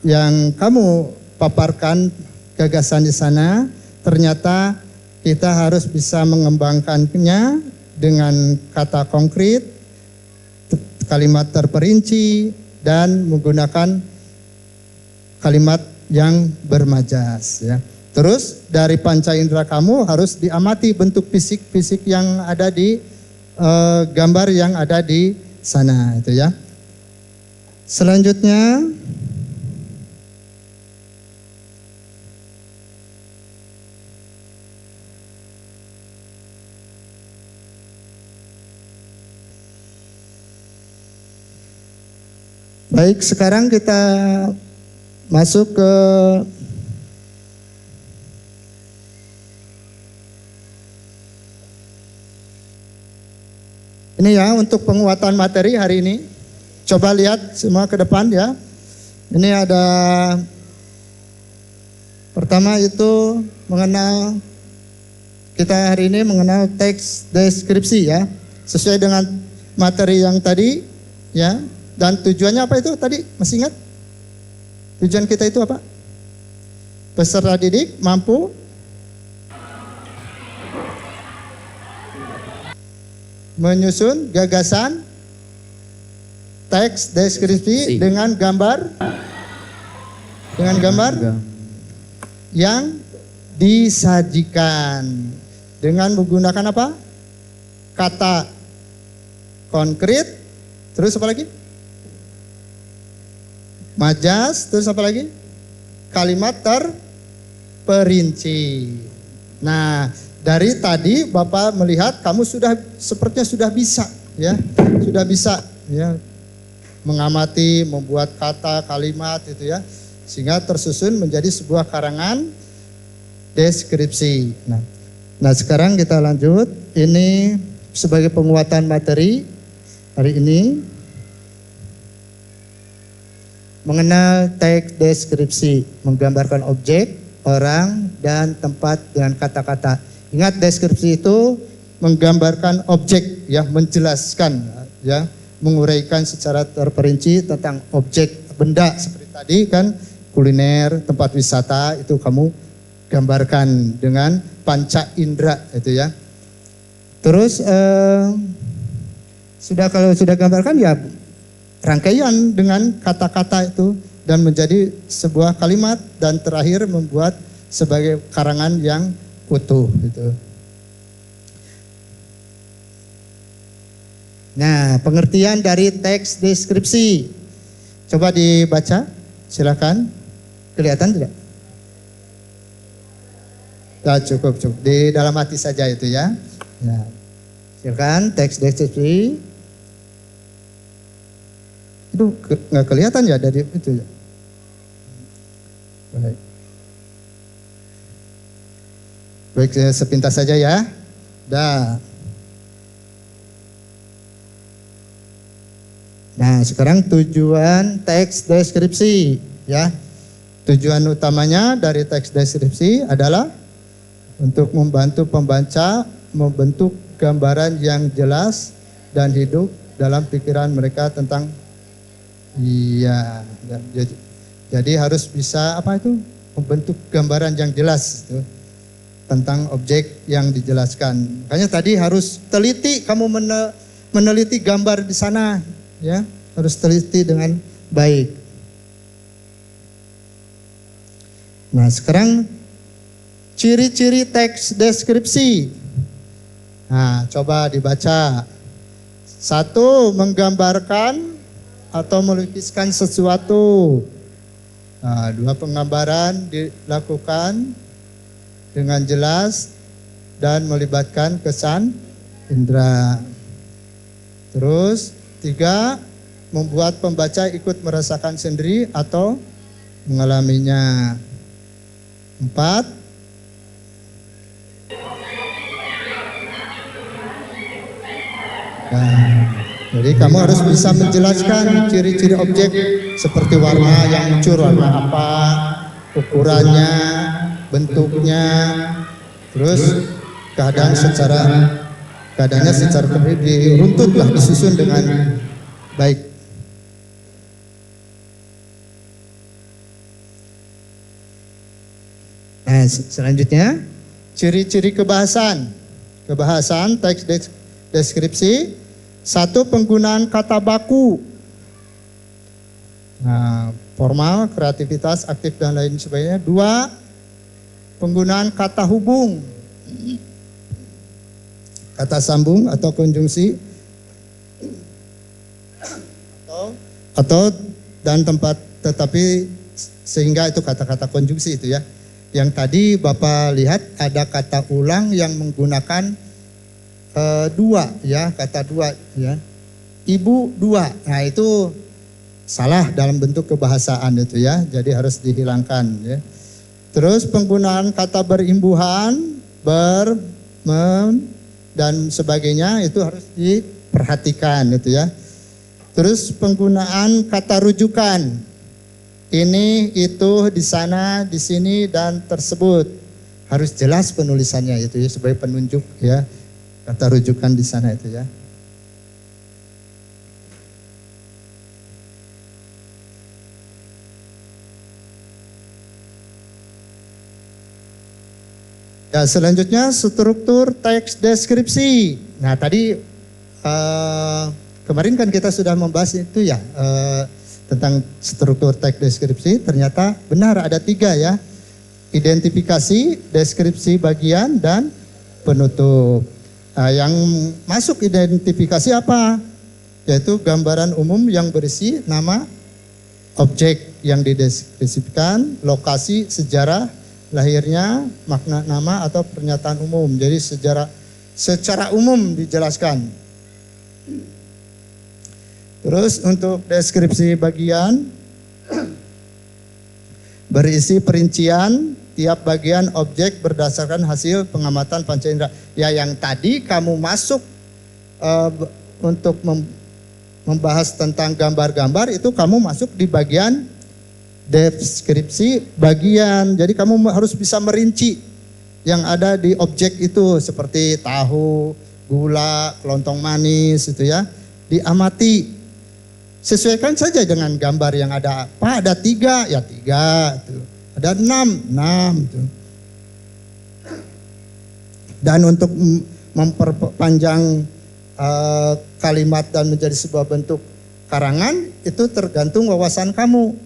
yang kamu paparkan gagasan di sana ternyata kita harus bisa mengembangkannya dengan kata konkret, kalimat terperinci, dan menggunakan kalimat yang bermajas ya. Terus dari panca indera kamu harus diamati bentuk fisik-fisik yang ada di gambar yang ada di sana itu ya. Selanjutnya baik, sekarang kita masuk ke ini ya, untuk penguatan materi hari ini. Coba lihat semua ke depan ya. Ini ada pertama itu mengenal, kita hari ini mengenal teks deskripsi ya. Sesuai dengan materi yang tadi ya. Dan tujuannya apa itu tadi? Masih ingat? Tujuan kita itu apa? Peserta didik mampu menyusun gagasan teks deskripsi dengan gambar yang disajikan dengan menggunakan apa? Kata konkret, terus apa lagi? Majas, terus apa lagi? Kalimat terperinci. Nah, dari tadi Bapak melihat kamu sepertinya sudah bisa ya, sudah bisa ya mengamati, membuat kata, kalimat itu ya, sehingga tersusun menjadi sebuah karangan deskripsi. Nah sekarang kita lanjut. Ini sebagai penguatan materi hari ini mengenal teks deskripsi, menggambarkan objek, orang, dan tempat dengan kata-kata. Ingat, deskripsi itu menggambarkan objek ya, menjelaskan ya, menguraikan secara terperinci tentang objek benda seperti tadi kan, kuliner, tempat wisata itu kamu gambarkan dengan panca indera itu ya. Terus kalau sudah gambarkan ya rangkaian dengan kata-kata itu dan menjadi sebuah kalimat dan terakhir membuat sebagai karangan yang utuh gitu. Nah, pengertian dari teks deskripsi. Coba dibaca, silakan. Kelihatan tidak? Nah, cukup. Di dalam hati saja itu ya. Ya. Silakan teks deskripsi. Itu nggak kelihatan ya dari itu ya. Baik. Baik, sepintas saja ya. Dah. Nah, sekarang tujuan teks deskripsi ya. Tujuan utamanya dari teks deskripsi adalah untuk membantu pembaca membentuk gambaran yang jelas dan hidup dalam pikiran mereka tentang jadi harus bisa membentuk gambaran yang jelas itu tentang objek yang dijelaskan. Makanya tadi harus teliti kamu meneliti gambar di sana. Ya, harus teliti dengan baik. Nah, sekarang ciri-ciri teks deskripsi. Nah, coba dibaca. 1, menggambarkan atau melukiskan sesuatu. Nah, 2, penggambaran dilakukan dengan jelas dan melibatkan kesan indera. Terus 3, membuat pembaca ikut merasakan sendiri atau mengalaminya. 4, jadi kamu harus bisa menjelaskan ciri-ciri objek seperti warna yang muncul, warna apa, ukurannya, bentuknya, terus keadaannya secara diruntutlah, disusun dengan baik. Nah, selanjutnya ciri-ciri kebahasan teks deskripsi. 1, penggunaan kata baku. Nah, formal, kreativitas, aktif dan lain sebagainya. 2, penggunaan kata hubung, kata sambung atau konjungsi atau dan tempat, tetapi sehingga itu kata-kata konjungsi itu ya. Yang tadi Bapak lihat ada kata ulang yang menggunakan 2 ya, kata 2 ya. Ibu 2. Nah, itu salah dalam bentuk kebahasaan itu ya. Jadi harus dihilangkan ya. Terus penggunaan kata berimbuhan, dan sebagainya itu harus diperhatikan itu ya. Terus penggunaan kata rujukan. Ini, itu, di sana, di sini, dan tersebut. Harus jelas penulisannya itu ya, sebagai penunjuk ya. Kata rujukan di sana itu ya. Ya, selanjutnya struktur teks deskripsi. Nah, tadi kemarin kan kita sudah membahas itu ya, tentang struktur teks deskripsi. Ternyata benar ada 3 ya. Identifikasi, deskripsi bagian, dan penutup. Nah, yang masuk identifikasi apa? Yaitu gambaran umum yang berisi nama objek yang dideskripsikan, lokasi, sejarah lahirnya, makna nama atau pernyataan umum. Jadi secara umum dijelaskan. Terus untuk deskripsi bagian berisi perincian tiap bagian objek berdasarkan hasil pengamatan panca indera. Ya, yang tadi kamu masuk untuk membahas tentang gambar-gambar itu kamu masuk di bagian deskripsi bagian. Jadi kamu harus bisa merinci yang ada di objek itu seperti tahu, gula, kelontong manis itu ya. diamati. Sesuaikan saja dengan gambar yang ada. Apa? Ada 3, ya 3. Tuh. Ada 6 tuh. Dan untuk memperpanjang kalimat dan menjadi sebuah bentuk karangan, itu tergantung wawasan kamu.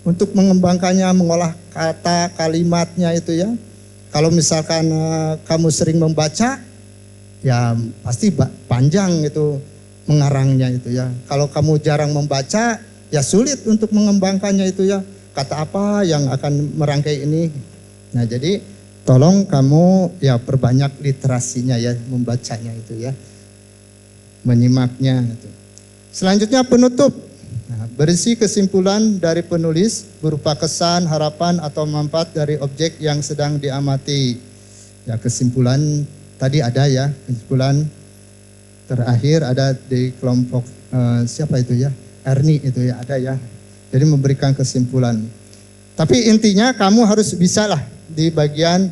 Untuk mengembangkannya, mengolah kata kalimatnya itu ya. Kalau misalkan kamu sering membaca, ya pasti panjang itu mengarangnya itu ya. Kalau kamu jarang membaca, ya sulit untuk mengembangkannya itu ya. Kata apa yang akan merangkai ini. Nah jadi tolong kamu ya perbanyak literasinya ya, membacanya itu ya. Menyimaknya itu. Selanjutnya penutup. Nah, berisi kesimpulan dari penulis berupa kesan, harapan atau manfaat dari objek yang sedang diamati. Ya kesimpulan tadi ada ya, kesimpulan terakhir ada di kelompok siapa itu ya, Erni itu ya, ada ya. Jadi memberikan kesimpulan. Tapi intinya kamu harus bisa lah di bagian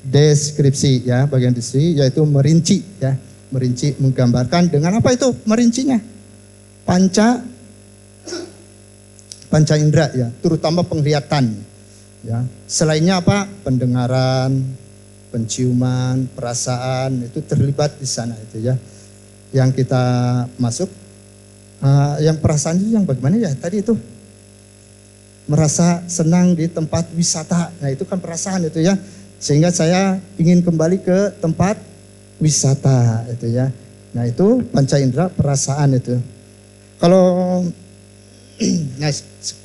deskripsi ya, bagian deskripsi yaitu merinci ya, merinci menggambarkan dengan apa itu merincinya? Panca indera ya, terutama penglihatan ya. Selainnya apa? Pendengaran, penciuman, perasaan itu terlibat di sana itu ya. Yang kita masuk, yang perasaan itu yang bagaimana ya tadi itu? Merasa senang di tempat wisata, nah itu kan perasaan itu ya. Sehingga saya ingin kembali ke tempat wisata itu ya. Nah itu panca indera perasaan itu. Kalau nah,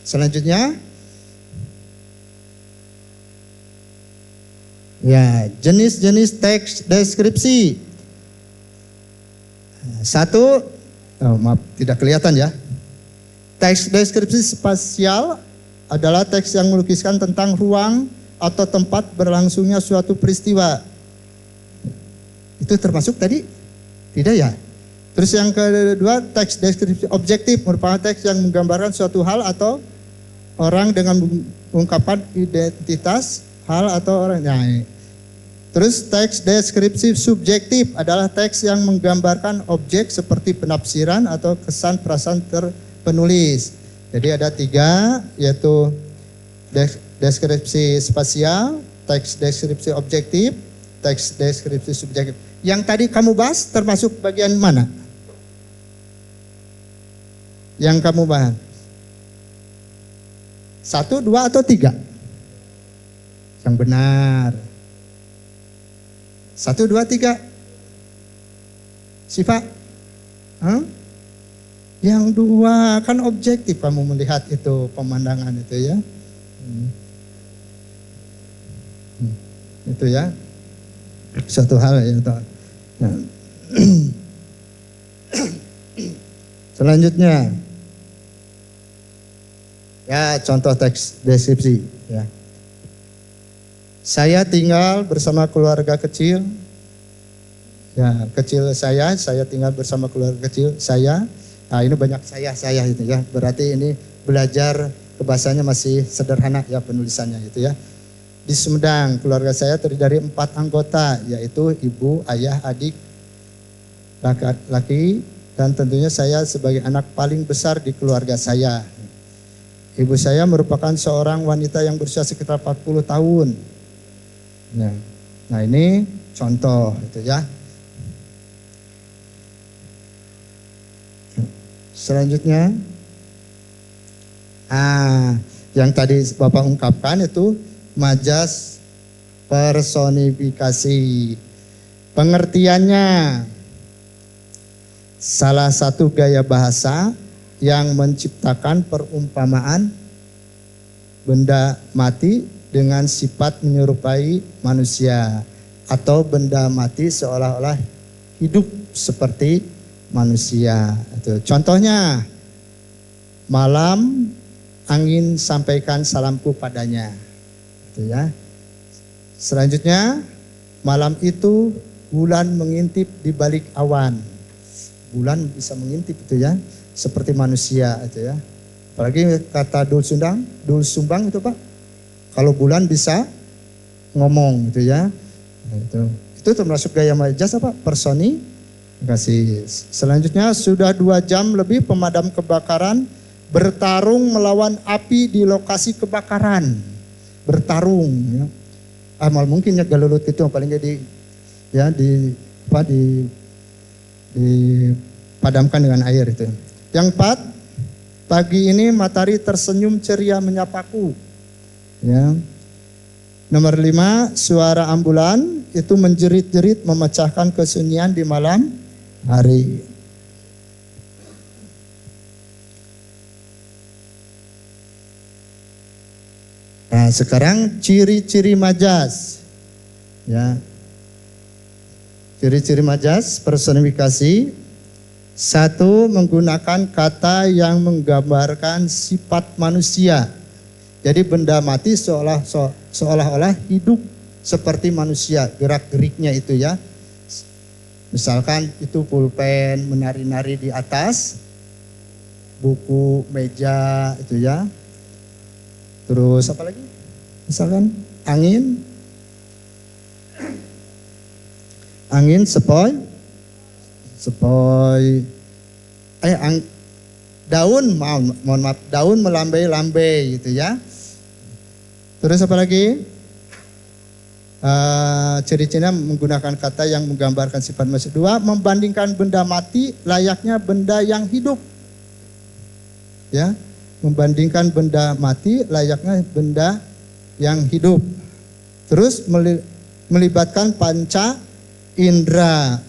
selanjutnya ya, jenis-jenis teks deskripsi. Satu, maaf tidak kelihatan ya. Teks deskripsi spasial adalah teks yang melukiskan tentang ruang atau tempat berlangsungnya suatu peristiwa. Itu termasuk tadi? Tidak ya? Terus yang kedua, teks deskripsi objektif merupakan teks yang menggambarkan suatu hal atau orang dengan mengungkapkan identitas hal atau orang. Nah, terus teks deskripsi subjektif adalah teks yang menggambarkan objek seperti penafsiran atau kesan perasaan penulis. Jadi ada 3 yaitu deskripsi spasial, teks deskripsi objektif, teks deskripsi subjektif. Yang tadi kamu bahas termasuk bagian mana? Yang kamu bahas? 1, 2 atau 3? Yang benar. 1, 2, 3. Siva? Yang 2 kan objektif kamu melihat itu pemandangan itu ya. Itu ya. Suatu hal ya. Nah. Selanjutnya. Ya, contoh teks deskripsi ya. Saya tinggal bersama keluarga kecil. Ya, kecil saya tinggal bersama keluarga kecil saya. Nah, ini banyak saya itu ya. Berarti ini belajar bahasanya masih sederhana ya penulisannya itu ya. Di Sumedang, keluarga saya terdiri dari 4 anggota, yaitu ibu, ayah, adik, laki-laki, dan tentunya saya sebagai anak paling besar di keluarga saya. Ibu saya merupakan seorang wanita yang berusia sekitar 40 tahun. Nah ini contoh itu ya. Selanjutnya, yang tadi Bapak ungkapkan itu majas personifikasi. Pengertiannya, salah satu gaya bahasa yang menciptakan perumpamaan benda mati dengan sifat menyerupai manusia atau benda mati seolah-olah hidup seperti manusia. Itu contohnya, malam angin sampaikan salamku padanya. Itu ya. Selanjutnya, malam itu bulan mengintip di balik awan. Bulan bisa mengintip itu ya, seperti manusia itu ya. Apalagi kata Dul Sumbang itu Pak. Kalau bulan bisa ngomong gitu ya. Nah, itu termasuk gaya majas apa? Terima kasih. Selanjutnya sudah 2 jam lebih pemadam kebakaran bertarung melawan api di lokasi kebakaran. Bertarung. Ya. Mal mungkin ya galulut itu paling nggak dipadamkan dengan air itu. Yang 4, pagi ini matahari tersenyum ceria menyapaku. Ya. Nomor 5, suara ambulan itu menjerit-jerit memecahkan kesunyian di malam hari. Nah, sekarang ciri-ciri majas. Ya. Ciri-ciri majas personifikasi. 1, menggunakan kata yang menggambarkan sifat manusia. Jadi benda mati seolah-olah hidup seperti manusia, gerak-geriknya itu ya. Misalkan itu pulpen menari-nari di atas, buku, meja itu ya. Terus apa lagi? Misalkan angin sepoi, daun, mohon maaf, daun melambai-lambai gitu ya. Terus apa lagi? Ciri-cirinya menggunakan kata yang menggambarkan sifat manusia. 2, membandingkan benda mati layaknya benda yang hidup. Ya, membandingkan benda mati layaknya benda yang hidup. Terus melibatkan panca indera.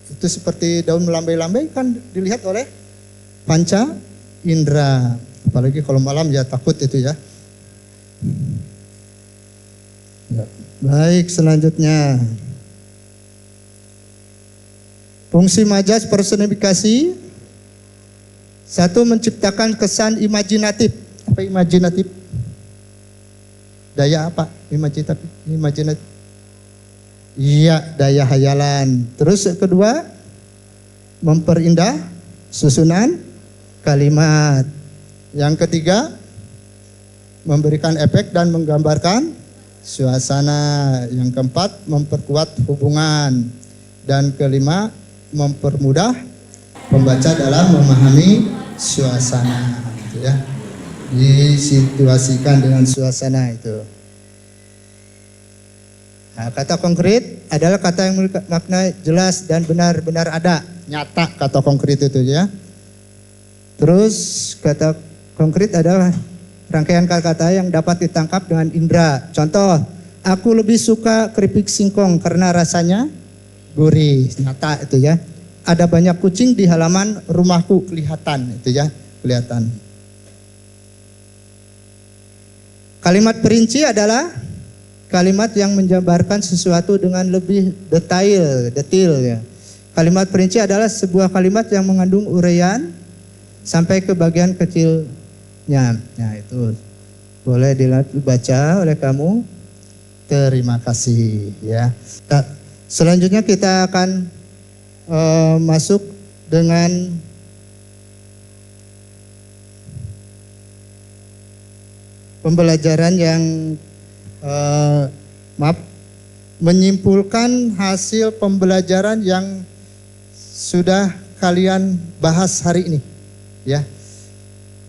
Itu seperti daun melambai-lambai kan dilihat oleh panca indera. Apalagi kalau malam ya takut itu ya. Ya. Baik, selanjutnya. Fungsi majas personifikasi. 1, menciptakan kesan imajinatif. Apa imajinatif? Daya apa? Imajinatif. Iya, daya hayalan. Terus yang kedua, memperindah susunan kalimat. Yang ketiga, memberikan efek dan menggambarkan suasana. Yang keempat, memperkuat hubungan. Dan kelima, mempermudah pembaca dalam memahami suasana. Gitu ya. Disituasikan dengan suasana itu. Nah, kata konkret adalah kata yang makna jelas dan benar-benar ada, nyata kata konkret itu ya. Terus kata konkret adalah rangkaian kata-kata yang dapat ditangkap dengan indera. Contoh, aku lebih suka keripik singkong karena rasanya gurih, nyata itu ya. Ada banyak kucing di halaman rumahku, kelihatan itu ya, kelihatan. Kalimat perinci adalah kalimat yang menjabarkan sesuatu dengan lebih detail ya. Kalimat perinci adalah sebuah kalimat yang mengandung uraian sampai ke bagian kecilnya. Nah, itu boleh dibaca oleh kamu. Terima kasih ya. Nah, selanjutnya kita akan masuk dengan pembelajaran yang menyimpulkan hasil pembelajaran yang sudah kalian bahas hari ini ya.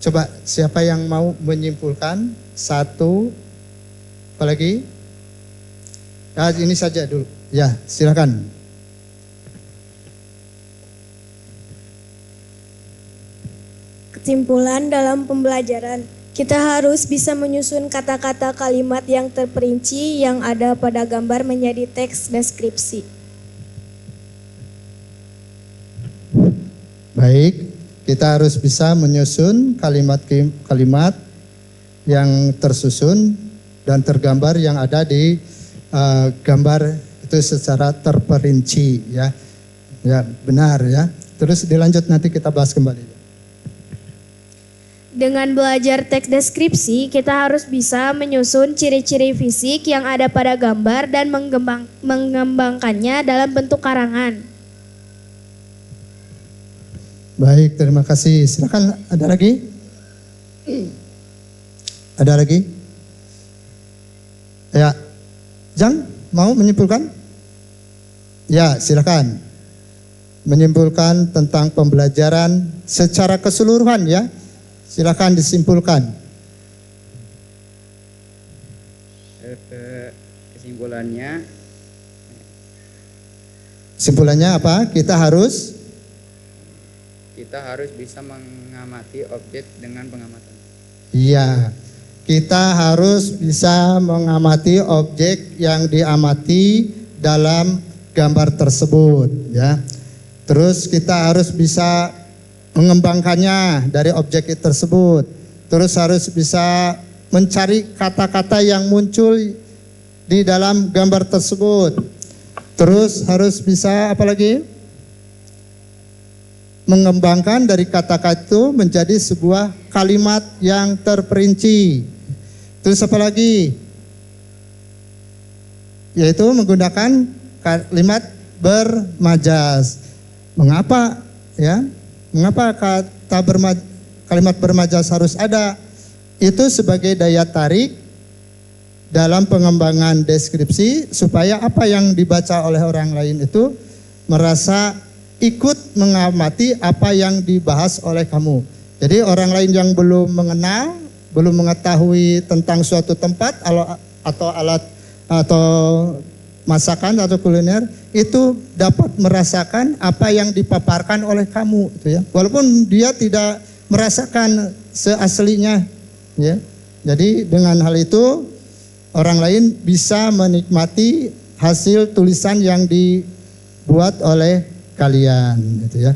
Coba siapa yang mau menyimpulkan? 1, apalagi? Nah, ini saja dulu ya, silakan. Kesimpulan dalam pembelajaran. Kita harus bisa menyusun kata-kata kalimat yang terperinci yang ada pada gambar menjadi teks deskripsi. Baik, kita harus bisa menyusun kalimat yang tersusun dan tergambar yang ada di gambar itu secara terperinci ya. Ya, benar ya. Terus dilanjut nanti kita bahas kembali. Dengan belajar teks deskripsi, kita harus bisa menyusun ciri-ciri fisik yang ada pada gambar dan mengembangkannya dalam bentuk karangan. Baik, terima kasih. Silakan, ada lagi? Ada lagi? Ya, Jang, mau menyimpulkan? Ya, silakan. menyimpulkan tentang pembelajaran secara keseluruhan ya. Silakan disimpulkan. Kesimpulannya apa? Kita harus bisa mengamati objek dengan pengamatan. iya, kita harus bisa mengamati objek yang diamati dalam gambar tersebut ya. Terus kita harus bisa mengembangkannya dari objek tersebut. Terus harus bisa mencari kata-kata yang muncul di dalam gambar tersebut. Terus harus bisa apa lagi? Mengembangkan dari kata-kata itu menjadi sebuah kalimat yang terperinci. Terus apa lagi? Yaitu menggunakan kalimat bermajas. Mengapa ya? Mengapa kalimat bermajas harus ada? Itu sebagai daya tarik dalam pengembangan deskripsi supaya apa yang dibaca oleh orang lain itu merasa ikut mengamati apa yang dibahas oleh kamu. Jadi orang lain yang belum mengenal, belum mengetahui tentang suatu tempat atau alat atau masakan atau kuliner itu dapat merasakan apa yang dipaparkan oleh kamu itu ya. Walaupun dia tidak merasakan seaslinya ya. Jadi dengan hal itu orang lain bisa menikmati hasil tulisan yang dibuat oleh kalian gitu ya.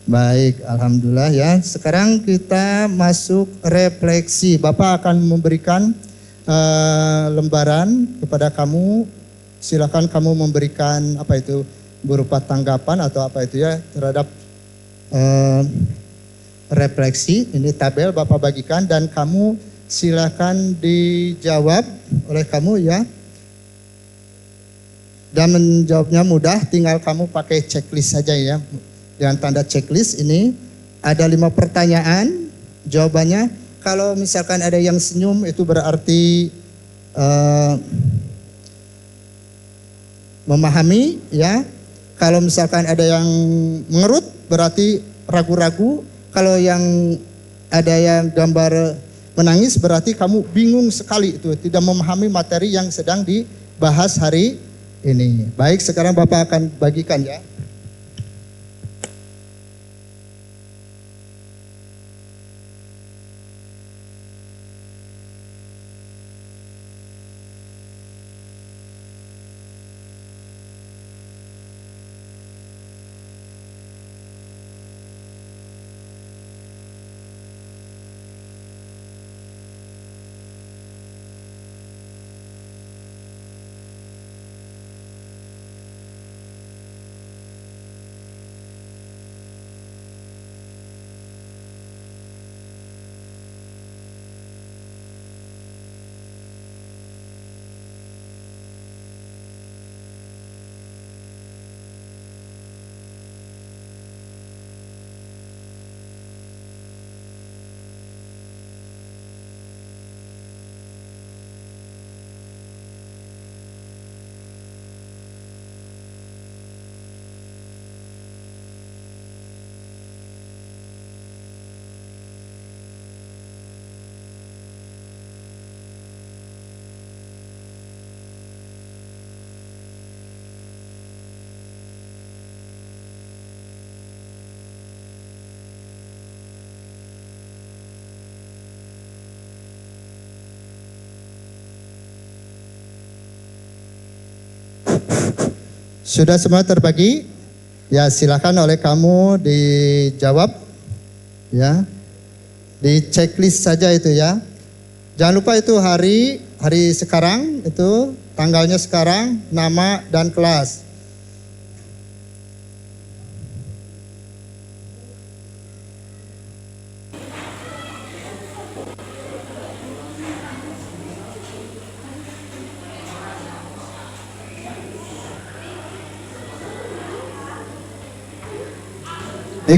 Baik, alhamdulillah ya. Sekarang kita masuk refleksi. Bapak akan memberikan lembaran kepada kamu. Silakan kamu memberikan apa itu berupa tanggapan atau apa itu ya terhadap refleksi. Ini tabel Bapak bagikan dan kamu silakan dijawab oleh kamu ya. Dan menjawabnya mudah, tinggal kamu pakai checklist saja ya. Dengan tanda checklist ini ada 5 pertanyaan. Jawabannya kalau misalkan ada yang senyum itu berarti memahami ya. Kalau misalkan ada yang mengerut berarti ragu-ragu. Kalau yang ada yang gambar menangis berarti kamu bingung sekali itu, tidak memahami materi yang sedang dibahas hari ini. Baik, sekarang Bapak akan bagikan ya. Sudah semua terbagi? Ya, silakan oleh kamu dijawab ya. Di checklist saja itu ya. Jangan lupa itu hari sekarang itu tanggalnya sekarang, nama dan kelas.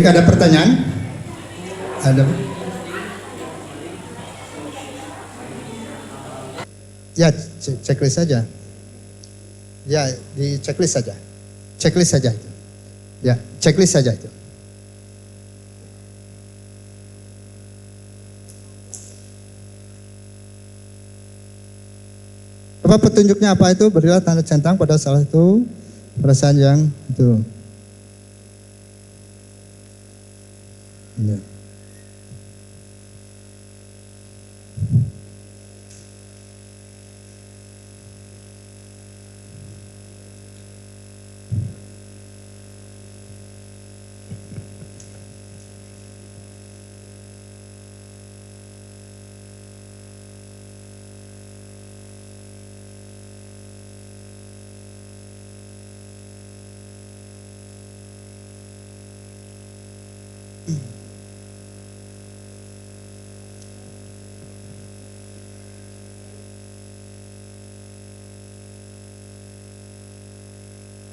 Ada pertanyaan? Ada? Ya, checklist saja. Ya, di checklist saja. checklist saja itu. Ya, checklist saja itu. Apa petunjuknya apa itu? Berilah tanda centang pada salah satu perasaan yang itu. Ya.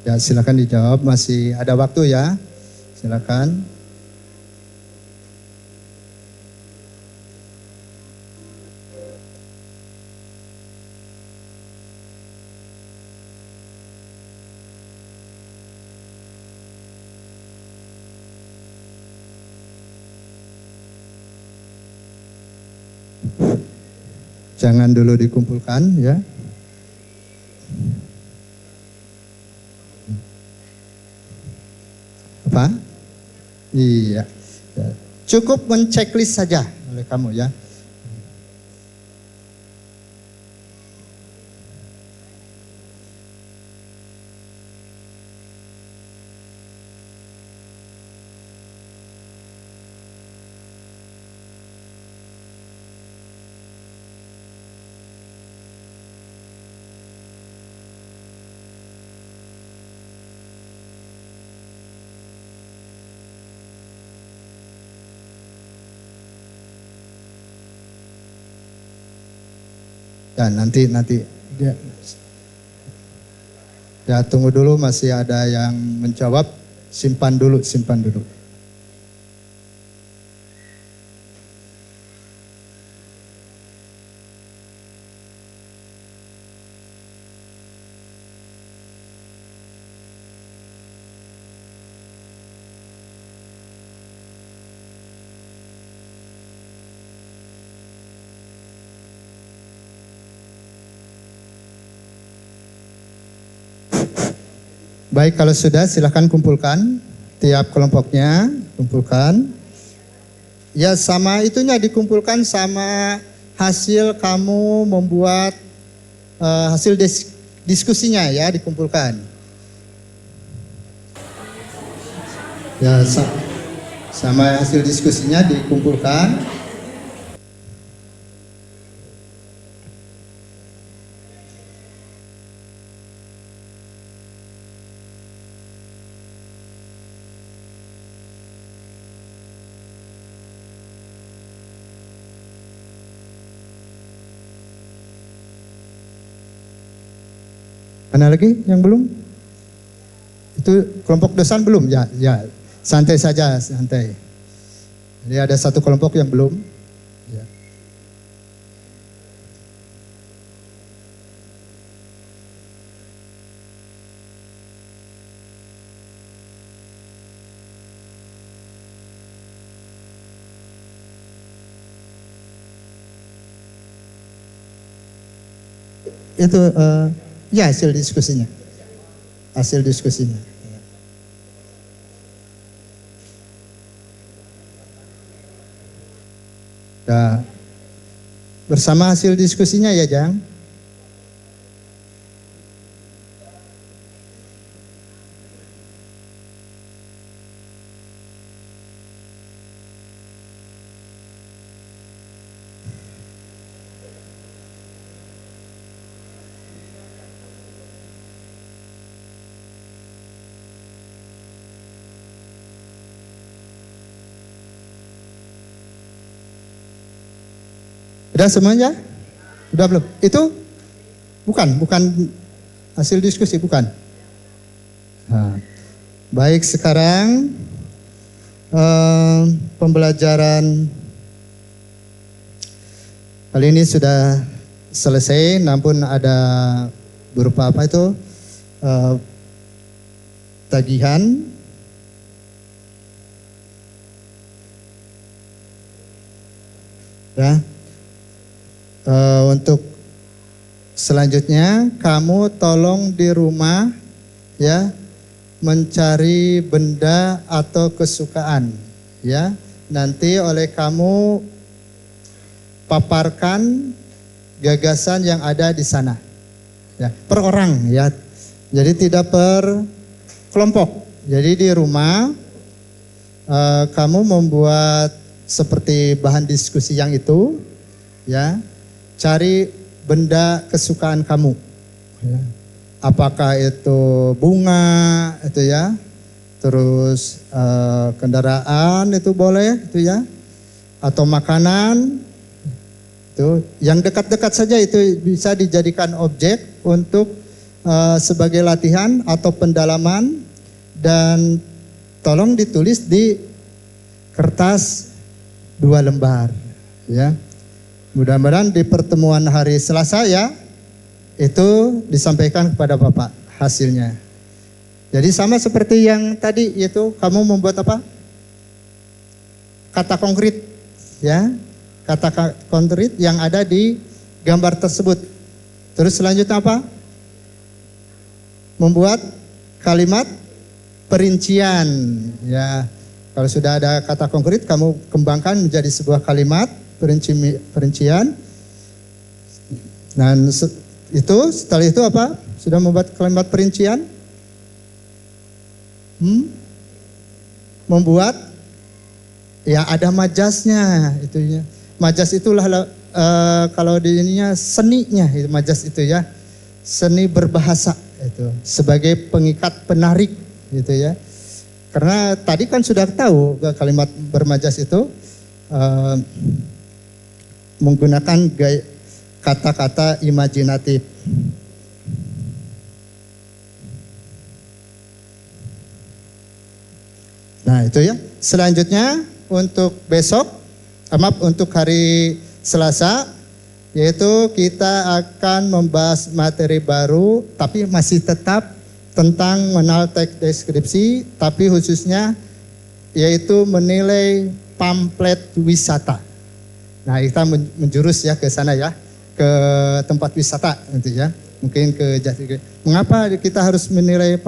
Ya, silakan dijawab, masih ada waktu ya. Silakan. Jangan dulu dikumpulkan ya. Apa? Iya. Cukup menceklis saja oleh kamu ya. Ya, nanti ya tunggu dulu, masih ada yang menjawab. Simpan dulu. Baik, kalau sudah silahkan kumpulkan tiap kelompoknya, kumpulkan. Ya, sama itunya dikumpulkan sama hasil kamu membuat hasil diskusinya ya, dikumpulkan. Ya, sama hasil diskusinya dikumpulkan. Mana lagi yang belum? Itu kelompok dosan belum? Ya, santai saja, santai. Jadi ada satu kelompok yang belum. Ya. Itu ya hasil diskusinya. Ya, bersama hasil diskusinya ya, Jang. Sudah semuanya? Sudah belum? Itu bukan hasil diskusi, bukan. Nah, baik, sekarang pembelajaran kali ini sudah selesai, namun ada berupa apa itu tagihan. Ya. Untuk selanjutnya kamu tolong di rumah ya mencari benda atau kesukaan ya. Nanti oleh kamu paparkan gagasan yang ada di sana. Ya, per orang ya. Jadi tidak per kelompok. Jadi di rumah kamu membuat seperti bahan diskusi yang itu ya. Cari benda kesukaan kamu. Ya. Apakah itu bunga itu ya. Terus kendaraan itu boleh itu ya. Atau makanan itu yang dekat-dekat saja itu bisa dijadikan objek untuk sebagai latihan atau pendalaman dan tolong ditulis di kertas 2 lembar ya. Mudah-mudahan di pertemuan hari Selasa ya itu disampaikan kepada Bapak hasilnya. Jadi sama seperti yang tadi itu kamu membuat apa? Kata konkret ya. Kata konkret yang ada di gambar tersebut. Terus selanjutnya apa? Membuat kalimat perincian ya. Kalau sudah ada kata konkret kamu kembangkan menjadi sebuah kalimat perincian. Dan itu setelah itu apa? Sudah membuat kalimat perincian? Membuat ya ada majasnya itu ya. Majas itulah kalau di ininya seninya itu majas itu ya. Seni berbahasa itu sebagai pengikat penarik gitu ya. Karena tadi kan sudah tahu kalimat bermajas itu menggunakan kata-kata imajinatif. Nah itu ya. Selanjutnya untuk besok, untuk hari Selasa, yaitu kita akan membahas materi baru, tapi masih tetap tentang mengenal teks deskripsi, tapi khususnya yaitu menilai pamflet wisata. Nah kita menjurus ya ke sana ya, ke tempat wisata nanti ya, mungkin ke Jati. Mengapa kita harus menilai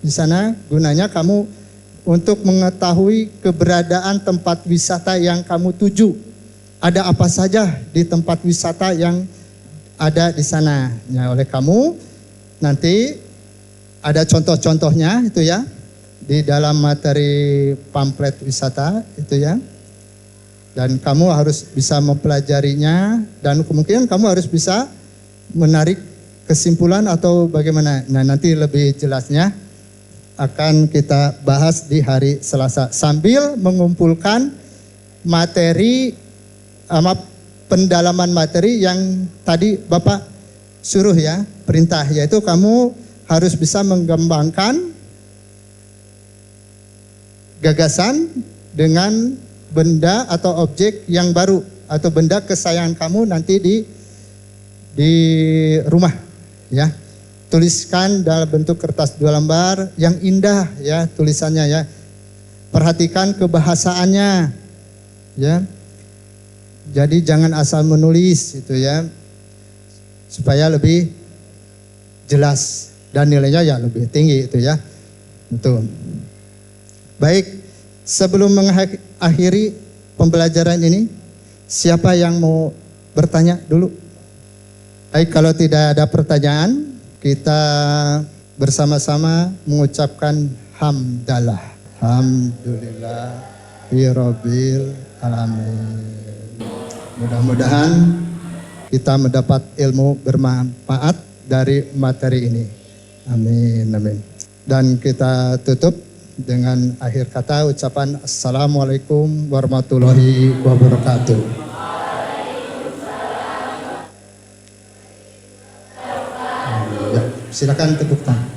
di sana? Gunanya kamu untuk mengetahui keberadaan tempat wisata yang kamu tuju. Ada apa saja di tempat wisata yang ada di sana. Ya, oleh kamu nanti ada contoh-contohnya itu ya di dalam materi pamflet wisata itu ya. Dan kamu harus bisa mempelajarinya dan kemungkinan kamu harus bisa menarik kesimpulan atau bagaimana. Nah nanti lebih jelasnya akan kita bahas di hari Selasa sambil mengumpulkan materi pendalaman materi yang tadi Bapak suruh ya, perintah, yaitu kamu harus bisa mengembangkan gagasan dengan benda atau objek yang baru atau benda kesayangan kamu nanti di rumah ya. Tuliskan dalam bentuk kertas 2 lembar yang indah ya tulisannya ya. Perhatikan kebahasaannya ya. Jadi jangan asal menulis itu ya. Supaya lebih jelas dan nilainya ya lebih tinggi itu ya. Betul. Baik. Sebelum mengakhiri pembelajaran ini, siapa yang mau bertanya dulu? Baik, kalau tidak ada pertanyaan, kita bersama-sama mengucapkan hamdalah. Alhamdulillah, Rabbil alamin. Mudah-mudahan kita mendapat ilmu bermanfaat dari materi ini. Amin, amin. Dan kita tutup dengan akhir kata ucapan Assalamualaikum warahmatullahi wabarakatuh. Ya, silakan tepuk tangan.